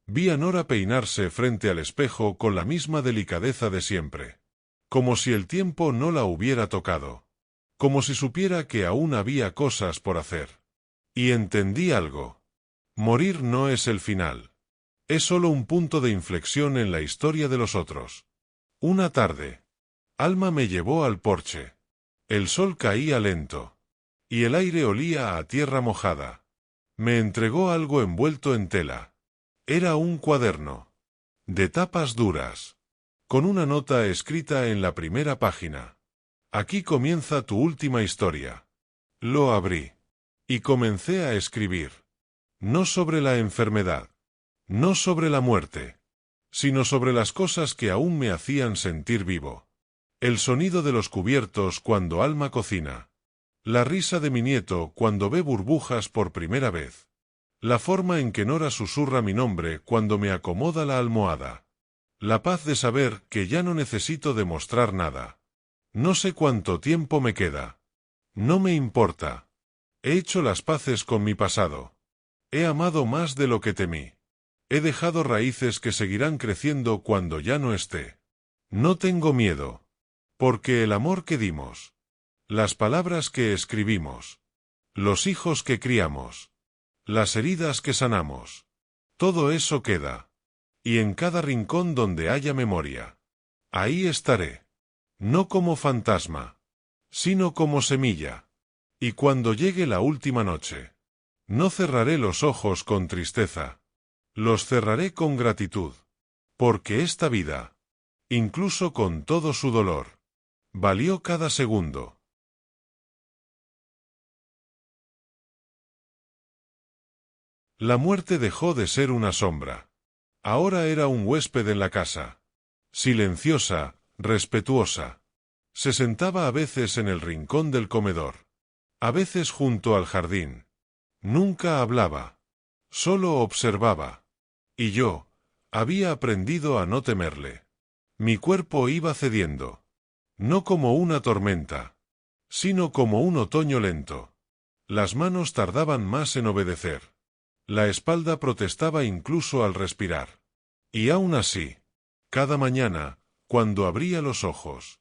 Vi a Nora peinarse frente al espejo con la misma delicadeza de siempre. Como si el tiempo no la hubiera tocado. Como si supiera que aún había cosas por hacer. Y entendí algo. Morir no es el final. Es solo un punto de inflexión en la historia de los otros. Una tarde. Alma me llevó al porche. El sol caía lento. Y el aire olía a tierra mojada. Me entregó algo envuelto en tela. Era un cuaderno. De tapas duras. Con una nota escrita en la primera página. Aquí comienza tu última historia. Lo abrí. Y comencé a escribir. No sobre la enfermedad. No sobre la muerte. Sino sobre las cosas que aún me hacían sentir vivo. El sonido de los cubiertos cuando Alma cocina. La risa de mi nieto cuando ve burbujas por primera vez. La forma en que Nora susurra mi nombre cuando me acomoda la almohada. La paz de saber que ya no necesito demostrar nada. No sé cuánto tiempo me queda. No me importa. He hecho las paces con mi pasado. He amado más de lo que temí. He dejado raíces que seguirán creciendo cuando ya no esté. No tengo miedo. Porque el amor que dimos, las palabras que escribimos, los hijos que criamos, las heridas que sanamos, todo eso queda. Y en cada rincón donde haya memoria, ahí estaré. No como fantasma, sino como semilla. Y cuando llegue la última noche, no cerraré los ojos con tristeza. Los cerraré con gratitud. Porque esta vida, incluso con todo su dolor, valió cada segundo. La muerte dejó de ser una sombra. Ahora era un huésped en la casa. Silenciosa, respetuosa. Se sentaba a veces en el rincón del comedor. A veces junto al jardín. Nunca hablaba. Solo observaba. Y yo, había aprendido a no temerle. Mi cuerpo iba cediendo. No como una tormenta, sino como un otoño lento. Las manos tardaban más en obedecer. La espalda protestaba incluso al respirar. Y aún así, cada mañana, cuando abría los ojos,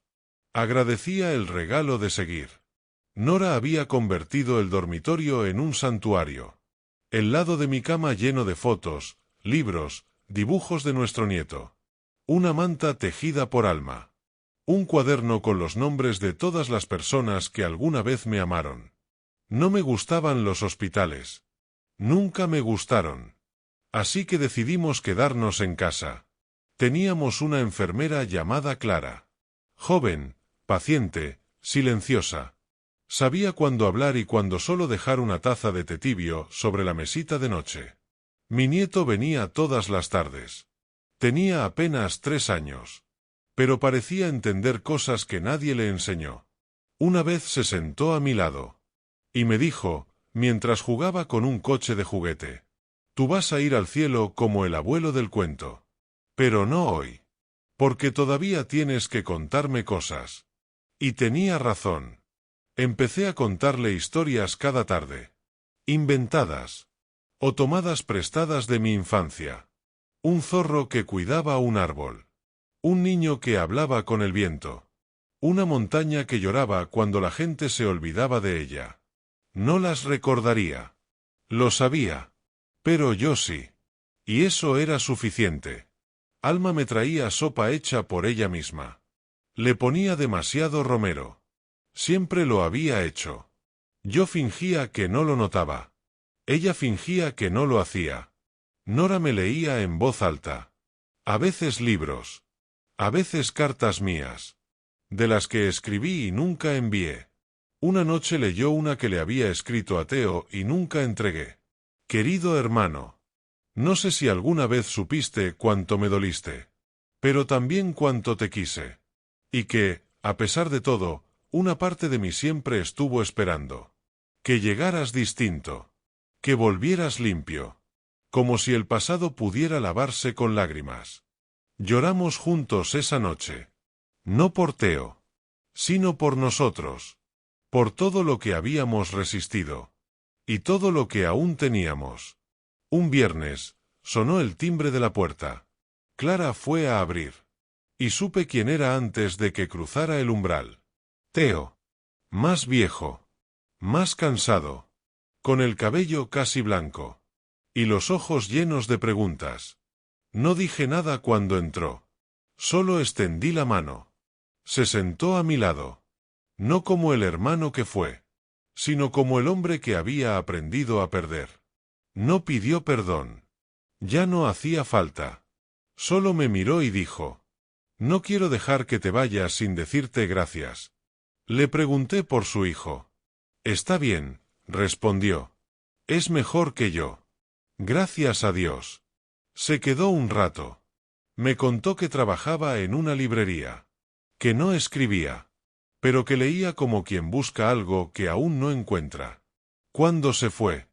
agradecía el regalo de seguir. Nora había convertido el dormitorio en un santuario. El lado de mi cama lleno de fotos, libros, dibujos de nuestro nieto. Una manta tejida por Alma. Un cuaderno con los nombres de todas las personas que alguna vez me amaron. No me gustaban los hospitales. Nunca me gustaron. Así que decidimos quedarnos en casa. Teníamos una enfermera llamada Clara. Joven, paciente, silenciosa. Sabía cuándo hablar y cuándo solo dejar una taza de té tibio sobre la mesita de noche. Mi nieto venía todas las tardes. Tenía apenas 3 años. Pero parecía entender cosas que nadie le enseñó. Una vez se sentó a mi lado. Y me dijo, mientras jugaba con un coche de juguete. Tú vas a ir al cielo como el abuelo del cuento. Pero no hoy. Porque todavía tienes que contarme cosas. Y tenía razón. Empecé a contarle historias cada tarde. Inventadas. o tomadas prestadas de mi infancia. Un zorro que cuidaba un árbol. Un niño que hablaba con el viento. Una montaña que lloraba cuando la gente se olvidaba de ella. No las recordaría. Lo sabía. Pero yo sí. Y eso era suficiente. Alma me traía sopa hecha por ella misma. Le ponía demasiado romero. Siempre lo había hecho. Yo fingía que no lo notaba. Ella fingía que no lo hacía. Nora me leía en voz alta. A veces libros. A veces cartas mías. De las que escribí y nunca envié. Una noche leyó una que le había escrito a Theo y nunca entregué. Querido hermano. No sé si alguna vez supiste cuánto me doliste. Pero también cuánto te quise. Y que, a pesar de todo, una parte de mí siempre estuvo esperando. Que llegaras distinto. Que volvieras limpio. Como si el pasado pudiera lavarse con lágrimas. Lloramos juntos esa noche. No por Theo. Sino por nosotros. Por todo lo que habíamos resistido. Y todo lo que aún teníamos. Un viernes, sonó el timbre de la puerta. Clara fue a abrir. Y supe quién era antes de que cruzara el umbral. Theo. Más viejo. Más cansado. Con el cabello casi blanco. Y los ojos llenos de preguntas. No dije nada cuando entró. Solo extendí la mano. Se sentó a mi lado. No como el hermano que fue. Sino como el hombre que había aprendido a perder. No pidió perdón. Ya no hacía falta. Solo me miró y dijo: no quiero dejar que te vayas sin decirte gracias. Le pregunté por su hijo. Está bien, respondió. Es mejor que yo. Gracias a Dios. Se quedó un rato. Me contó que trabajaba en una librería. Que no escribía. Pero que leía como quien busca algo que aún no encuentra. Cuando se fue,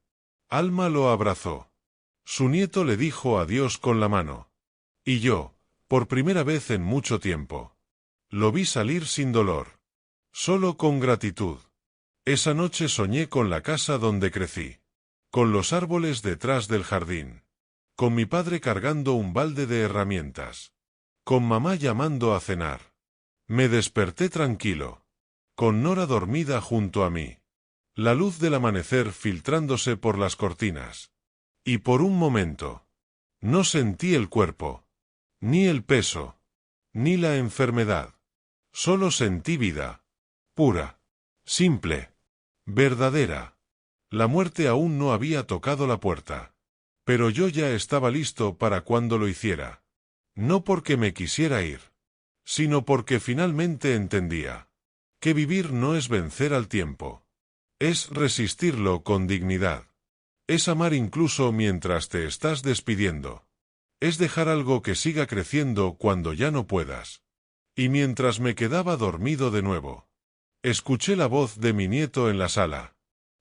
Alma lo abrazó. Su nieto le dijo adiós con la mano. Y yo, por primera vez en mucho tiempo, lo vi salir sin dolor. Solo con gratitud. Esa noche soñé con la casa donde crecí. Con los árboles detrás del jardín. Con mi padre cargando un balde de herramientas. Con mamá llamando a cenar. Me desperté tranquilo. Con Nora dormida junto a mí. La luz del amanecer filtrándose por las cortinas. Y por un momento, no sentí el cuerpo. Ni el peso. Ni la enfermedad. Solo sentí vida. Pura. Simple. Verdadera. La muerte aún no había tocado la puerta. Pero yo ya estaba listo para cuando lo hiciera. No porque me quisiera ir. Sino porque finalmente entendía. Que vivir no es vencer al tiempo. Es resistirlo con dignidad. Es amar incluso mientras te estás despidiendo. Es dejar algo que siga creciendo cuando ya no puedas. Y mientras me quedaba dormido de nuevo, escuché la voz de mi nieto en la sala,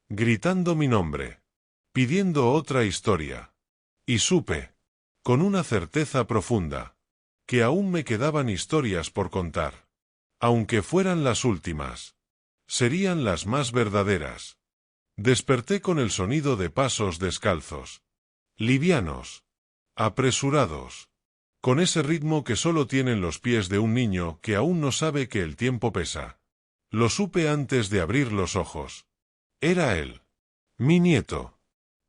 gritando mi nombre, pidiendo otra historia. Y supe, con una certeza profunda, que aún me quedaban historias por contar. Aunque fueran las últimas, serían las más verdaderas. Desperté con el sonido de pasos descalzos, livianos, apresurados, con ese ritmo que solo tienen los pies de un niño que aún no sabe que el tiempo pesa. Lo supe antes de abrir los ojos. Era él, mi nieto.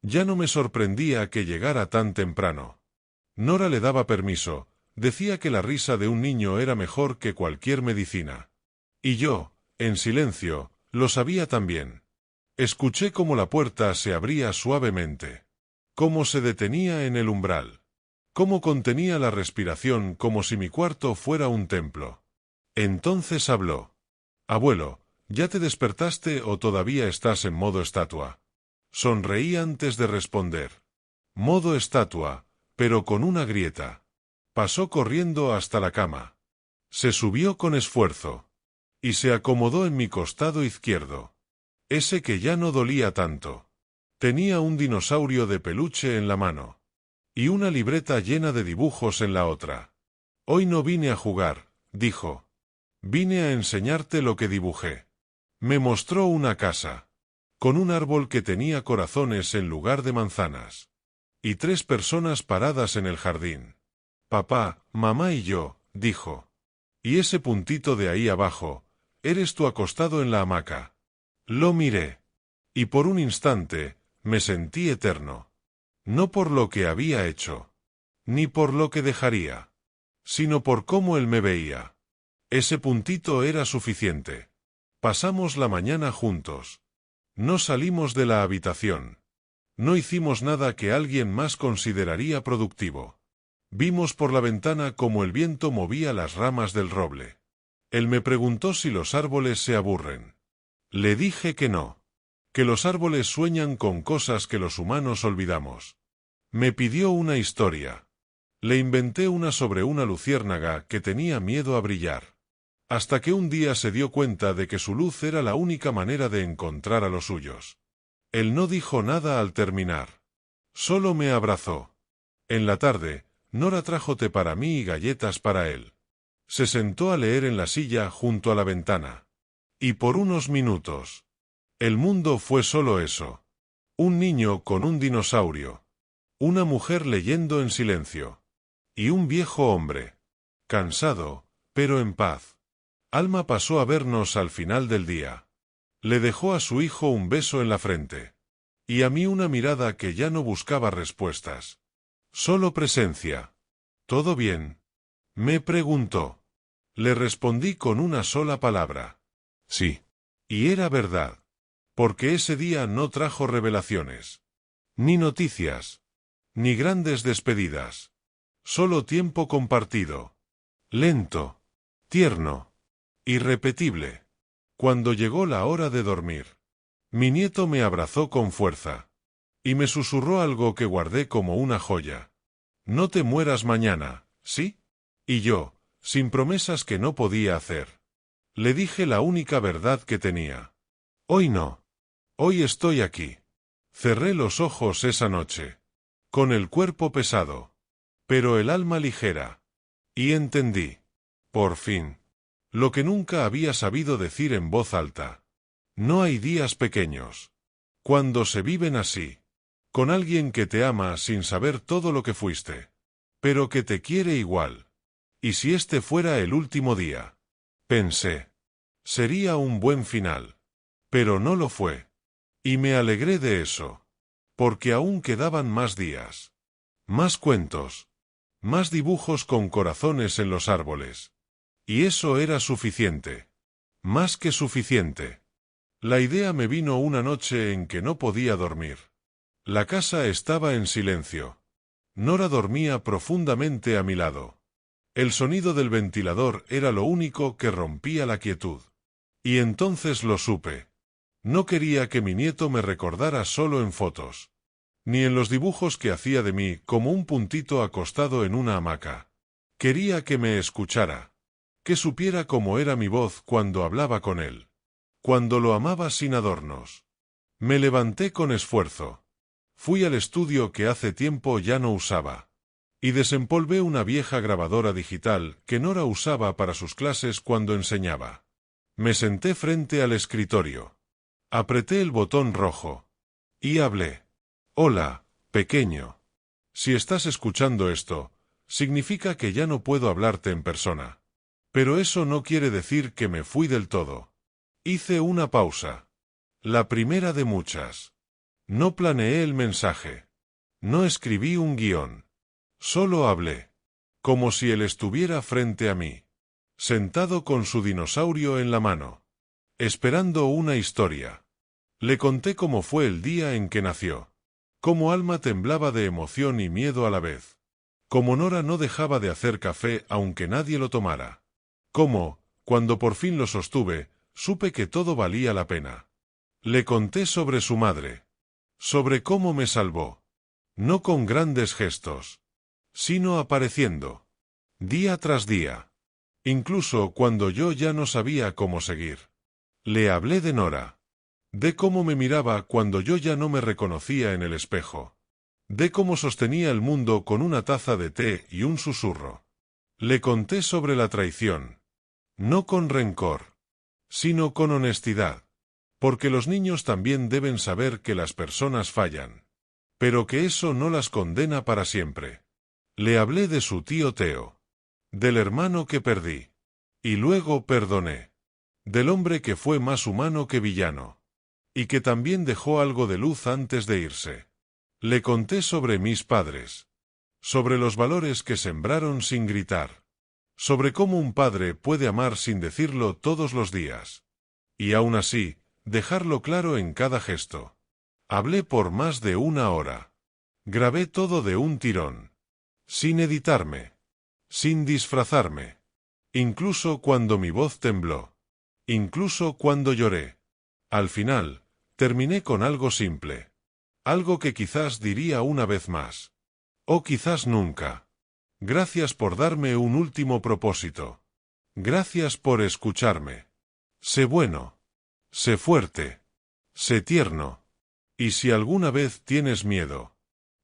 Ya no me sorprendía que llegara tan temprano. Nora le daba permiso, decía que la risa de un niño era mejor que cualquier medicina. Y yo, en silencio, lo sabía también. Escuché cómo la puerta se abría suavemente. Cómo se detenía en el umbral. Cómo contenía la respiración como si mi cuarto fuera un templo. Entonces habló. Abuelo, ¿ya te despertaste o todavía estás en modo estatua? Sonreí antes de responder. Modo estatua, pero con una grieta. Pasó corriendo hasta la cama. Se subió con esfuerzo. Y se acomodó en mi costado izquierdo. Ese que ya no dolía tanto. Tenía un dinosaurio de peluche en la mano. Y una libreta llena de dibujos en la otra. Hoy no vine a jugar, dijo. Vine a enseñarte lo que dibujé. Me mostró una casa. Con un árbol que tenía corazones en lugar de manzanas. y 3 personas paradas en el jardín. Papá, mamá y yo, dijo. Y ese puntito de ahí abajo, eres tú acostado en la hamaca. Lo miré. Y por un instante, me sentí eterno. No por lo que había hecho, ni por lo que dejaría, sino por cómo él me veía. Ese puntito era suficiente. Pasamos la mañana juntos. No salimos de la habitación. No hicimos nada que alguien más consideraría productivo. Vimos por la ventana cómo el viento movía las ramas del roble. Él me preguntó si los árboles se aburren. Le dije que no. Que los árboles sueñan con cosas que los humanos olvidamos. Me pidió una historia. Le inventé una sobre una luciérnaga que tenía miedo a brillar. Hasta que un día se dio cuenta de que su luz era la única manera de encontrar a los suyos. Él no dijo nada al terminar. Solo me abrazó. En la tarde, Nora trajo té para mí y galletas para él. Se sentó a leer en la silla junto a la ventana. Y por unos minutos. El mundo fue solo eso. Un niño con un dinosaurio. Una mujer leyendo en silencio. Y un viejo hombre. Cansado, pero en paz. Alma pasó a vernos al final del día. Le dejó a su hijo un beso en la frente. Y a mí una mirada que ya no buscaba respuestas. Solo presencia. ¿Todo bien? Me preguntó. Le respondí con una sola palabra. Sí. Y era verdad. Porque ese día no trajo revelaciones. Ni noticias. Ni grandes despedidas. Solo tiempo compartido. Lento. Tierno. Irrepetible. Cuando llegó la hora de dormir, mi nieto me abrazó con fuerza. Y me susurró algo que guardé como una joya. No te mueras mañana, ¿sí? Y yo, sin promesas que no podía hacer, le dije la única verdad que tenía. Hoy no. Hoy estoy aquí. Cerré los ojos esa noche. Con el cuerpo pesado. Pero el alma ligera. Y entendí. Por fin. Lo que nunca había sabido decir en voz alta. No hay días pequeños. Cuando se viven así. Con alguien que te ama sin saber todo lo que fuiste. Pero que te quiere igual. ¿Y si este fuera el último día? Pensé. Sería un buen final. Pero no lo fue. Y me alegré de eso. Porque aún quedaban más días. Más cuentos. Más dibujos con corazones en los árboles. Y eso era suficiente. Más que suficiente. La idea me vino una noche en que no podía dormir. La casa estaba en silencio. Nora dormía profundamente a mi lado. El sonido del ventilador era lo único que rompía la quietud. Y entonces lo supe. No quería que mi nieto me recordara solo en fotos. Ni en los dibujos que hacía de mí como un puntito acostado en una hamaca. Quería que me escuchara. Que supiera cómo era mi voz cuando hablaba con él. Cuando lo amaba sin adornos. Me levanté con esfuerzo. Fui al estudio que hace tiempo ya no usaba. Y desempolvé una vieja grabadora digital que Nora usaba para sus clases cuando enseñaba. Me senté frente al escritorio. Apreté el botón rojo. Y hablé. Hola, pequeño. Si estás escuchando esto, significa que ya no puedo hablarte en persona. Pero eso no quiere decir que me fui del todo. Hice una pausa. La primera de muchas. No planeé el mensaje. No escribí un guión. Solo hablé. Como si él estuviera frente a mí. Sentado con su dinosaurio en la mano. Esperando una historia. Le conté cómo fue el día en que nació. Cómo Alma temblaba de emoción y miedo a la vez. Cómo Nora no dejaba de hacer café aunque nadie lo tomara. Cómo, cuando por fin lo sostuve, supe que todo valía la pena. Le conté sobre su madre. Sobre cómo me salvó. No con grandes gestos. Sino apareciendo. Día tras día. Incluso cuando yo ya no sabía cómo seguir. Le hablé de Nora. De cómo me miraba cuando yo ya no me reconocía en el espejo. De cómo sostenía el mundo con una taza de té y un susurro. Le conté sobre la traición. No con rencor. Sino con honestidad. Porque los niños también deben saber que las personas fallan. pero que eso no las condena para siempre. Le hablé de su tío Teo, del hermano que perdí, y luego perdoné, del hombre que fue más humano que villano, y que también dejó algo de luz antes de irse. Le conté sobre mis padres, sobre los valores que sembraron sin gritar, sobre cómo un padre puede amar sin decirlo todos los días, y aún así, dejarlo claro en cada gesto. Hablé por más de 1 hora. Grabé todo de un tirón, sin editarme, sin disfrazarme, incluso cuando mi voz tembló, incluso cuando lloré. Al final, terminé con algo simple, algo que quizás diría una vez más, o quizás nunca. Gracias por darme un último propósito. Gracias por escucharme. Sé bueno. Sé fuerte. Sé tierno. Y si alguna vez tienes miedo,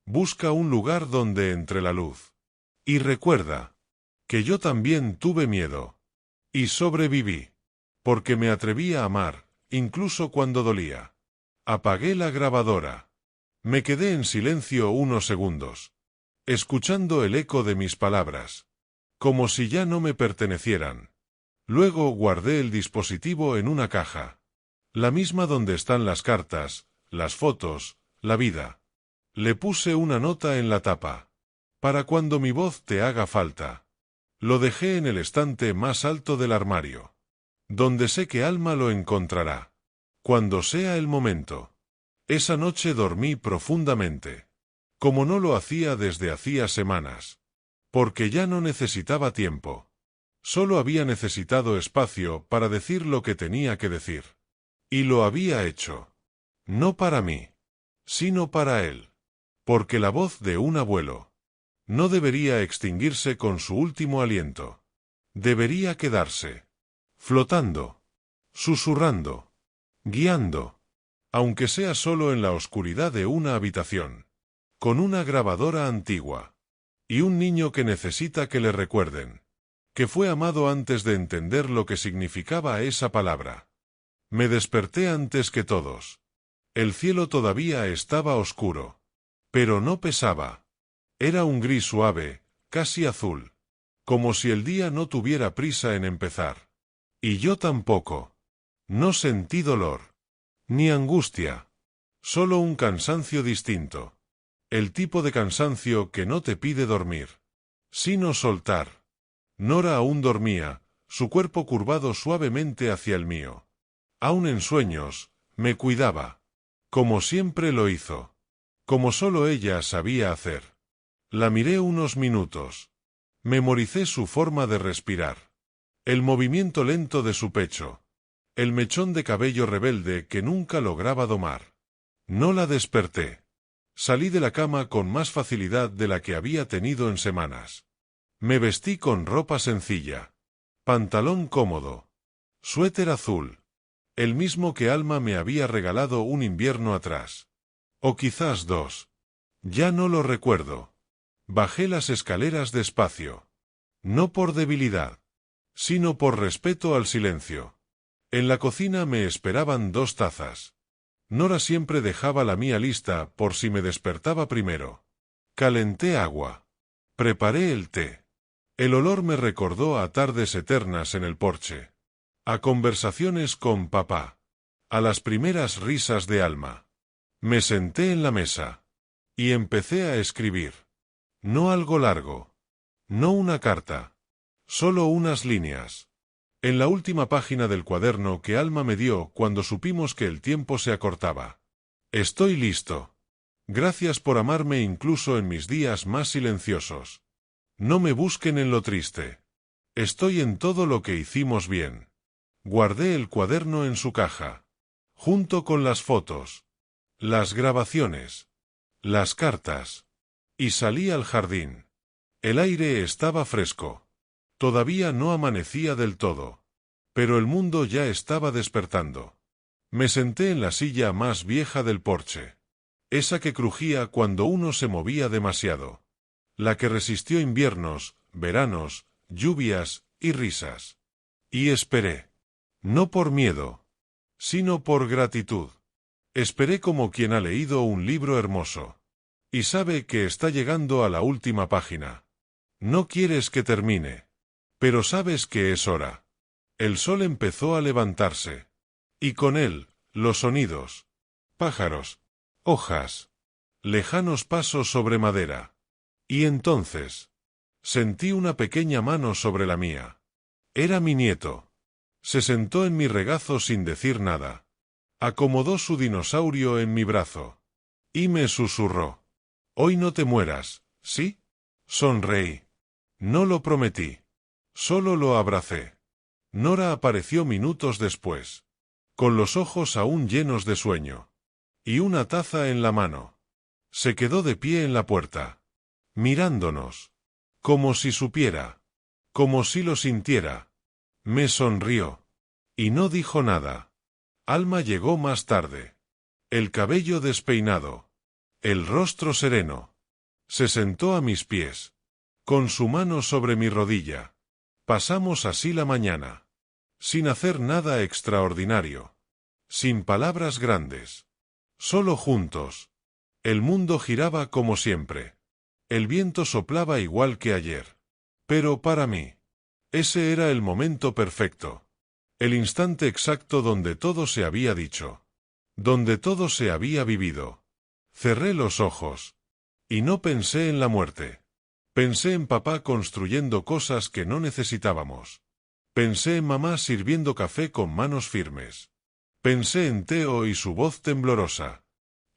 busca un lugar donde entre la luz. Y recuerda que yo también tuve miedo. Y sobreviví. Porque me atreví a amar, incluso cuando dolía. Apagué la grabadora. Me quedé en silencio unos segundos, escuchando el eco de mis palabras, como si ya no me pertenecieran. Luego guardé el dispositivo en una caja, la misma donde están las cartas, las fotos, la vida. Le puse una nota en la tapa, para cuando mi voz te haga falta. Lo dejé en el estante más alto del armario, donde sé que Alma lo encontrará, cuando sea el momento. Esa noche dormí profundamente, como no lo hacía desde hacía semanas, porque ya no necesitaba tiempo. Solo había necesitado espacio para decir lo que tenía que decir. Y lo había hecho. No para mí, sino para él. Porque la voz de un abuelo no debería extinguirse con su último aliento. Debería quedarse, flotando, susurrando, guiando, aunque sea solo en la oscuridad de una habitación, con una grabadora antigua, y un niño que necesita que le recuerden que fue amado antes de entender lo que significaba esa palabra. Me desperté antes que todos. El cielo todavía estaba oscuro, pero no pesaba. Era un gris suave, casi azul, como si el día no tuviera prisa en empezar. Y yo tampoco. No sentí dolor, ni angustia, solo un cansancio distinto. El tipo de cansancio que no te pide dormir, sino soltar. Nora aún dormía, su cuerpo curvado suavemente hacia el mío. Aún en sueños, me cuidaba. Como siempre lo hizo. Como solo ella sabía hacer. La miré unos minutos. Memoricé su forma de respirar. El movimiento lento de su pecho. El mechón de cabello rebelde que nunca lograba domar. No la desperté. Salí de la cama con más facilidad de la que había tenido en semanas. Me vestí con ropa sencilla. Pantalón cómodo. Suéter azul. El mismo que Alma me había regalado un invierno atrás. O quizás 2. Ya no lo recuerdo. Bajé las escaleras despacio. No por debilidad, sino por respeto al silencio. En la cocina me esperaban 2 tazas. Nora siempre dejaba la mía lista por si me despertaba primero. Calenté agua. Preparé el té. El olor me recordó a tardes eternas en el porche. A conversaciones con papá. A las primeras risas de Alma. Me senté en la mesa. Y empecé a escribir. No algo largo. No una carta. Solo unas líneas. En la última página del cuaderno que Alma me dio cuando supimos que el tiempo se acortaba. Estoy listo. Gracias por amarme incluso en mis días más silenciosos. No me busquen en lo triste. Estoy en todo lo que hicimos bien. Guardé el cuaderno en su caja, junto con las fotos, las grabaciones, las cartas, y salí al jardín. El aire estaba fresco. Todavía no amanecía del todo, pero el mundo ya estaba despertando. Me senté en la silla más vieja del porche, esa que crujía cuando uno se movía demasiado. La que resistió inviernos, veranos, lluvias y risas. Y esperé. No por miedo, sino por gratitud. Esperé como quien ha leído un libro hermoso. Y sabe que está llegando a la última página. No quieres que termine. Pero sabes que es hora. El sol empezó a levantarse. Y con él, los sonidos. Pájaros. Hojas. Lejanos pasos sobre madera. Y entonces, sentí una pequeña mano sobre la mía. Era mi nieto. Se sentó en mi regazo sin decir nada. Acomodó su dinosaurio en mi brazo. Y me susurró. Hoy no te mueras, ¿sí? Sonreí. No lo prometí. Solo lo abracé. Nora apareció minutos después. Con los ojos aún llenos de sueño. Y una taza en la mano. Se quedó de pie en la puerta. Mirándonos. Como si supiera. Como si lo sintiera. Me sonrió. Y no dijo nada. Alma llegó más tarde. El cabello despeinado. El rostro sereno. Se sentó a mis pies. Con su mano sobre mi rodilla. Pasamos así la mañana. Sin hacer nada extraordinario. Sin palabras grandes. Solo juntos. El mundo giraba como siempre. El viento soplaba igual que ayer. Pero para mí, ese era el momento perfecto. El instante exacto donde todo se había dicho. Donde todo se había vivido. Cerré los ojos. Y no pensé en la muerte. Pensé en papá construyendo cosas que no necesitábamos. Pensé en mamá sirviendo café con manos firmes. Pensé en Theo y su voz temblorosa.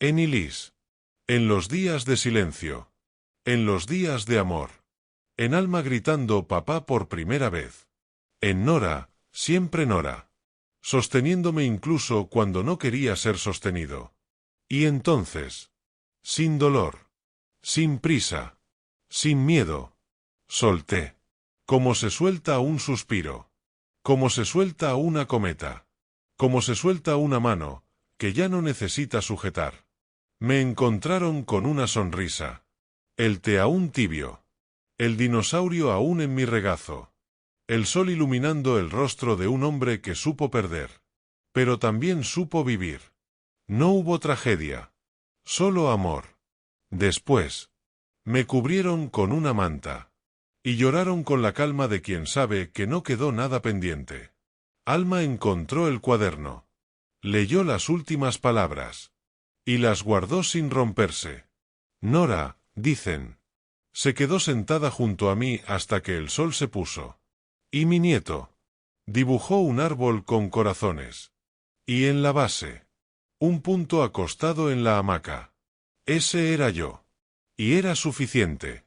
En Elise. En los días de silencio. En los días de amor. En Alma gritando papá por primera vez. En Nora, siempre Nora. Sosteniéndome incluso cuando no quería ser sostenido. Y entonces, sin dolor, sin prisa, sin miedo, solté. Como se suelta un suspiro. Como se suelta una cometa. Como se suelta una mano, que ya no necesita sujetar. Me encontraron con una sonrisa. El té aún tibio. El dinosaurio aún en mi regazo. El sol iluminando el rostro de un hombre que supo perder. Pero también supo vivir. No hubo tragedia. Solo amor. Después, me cubrieron con una manta. Y lloraron con la calma de quien sabe que no quedó nada pendiente. Alma encontró el cuaderno. Leyó las últimas palabras. Y las guardó sin romperse. Nora, dicen. Se quedó sentada junto a mí hasta que el sol se puso. Y mi nieto. Dibujó un árbol con corazones. Y en la base. Un punto acostado en la hamaca. Ese era yo. Y era suficiente.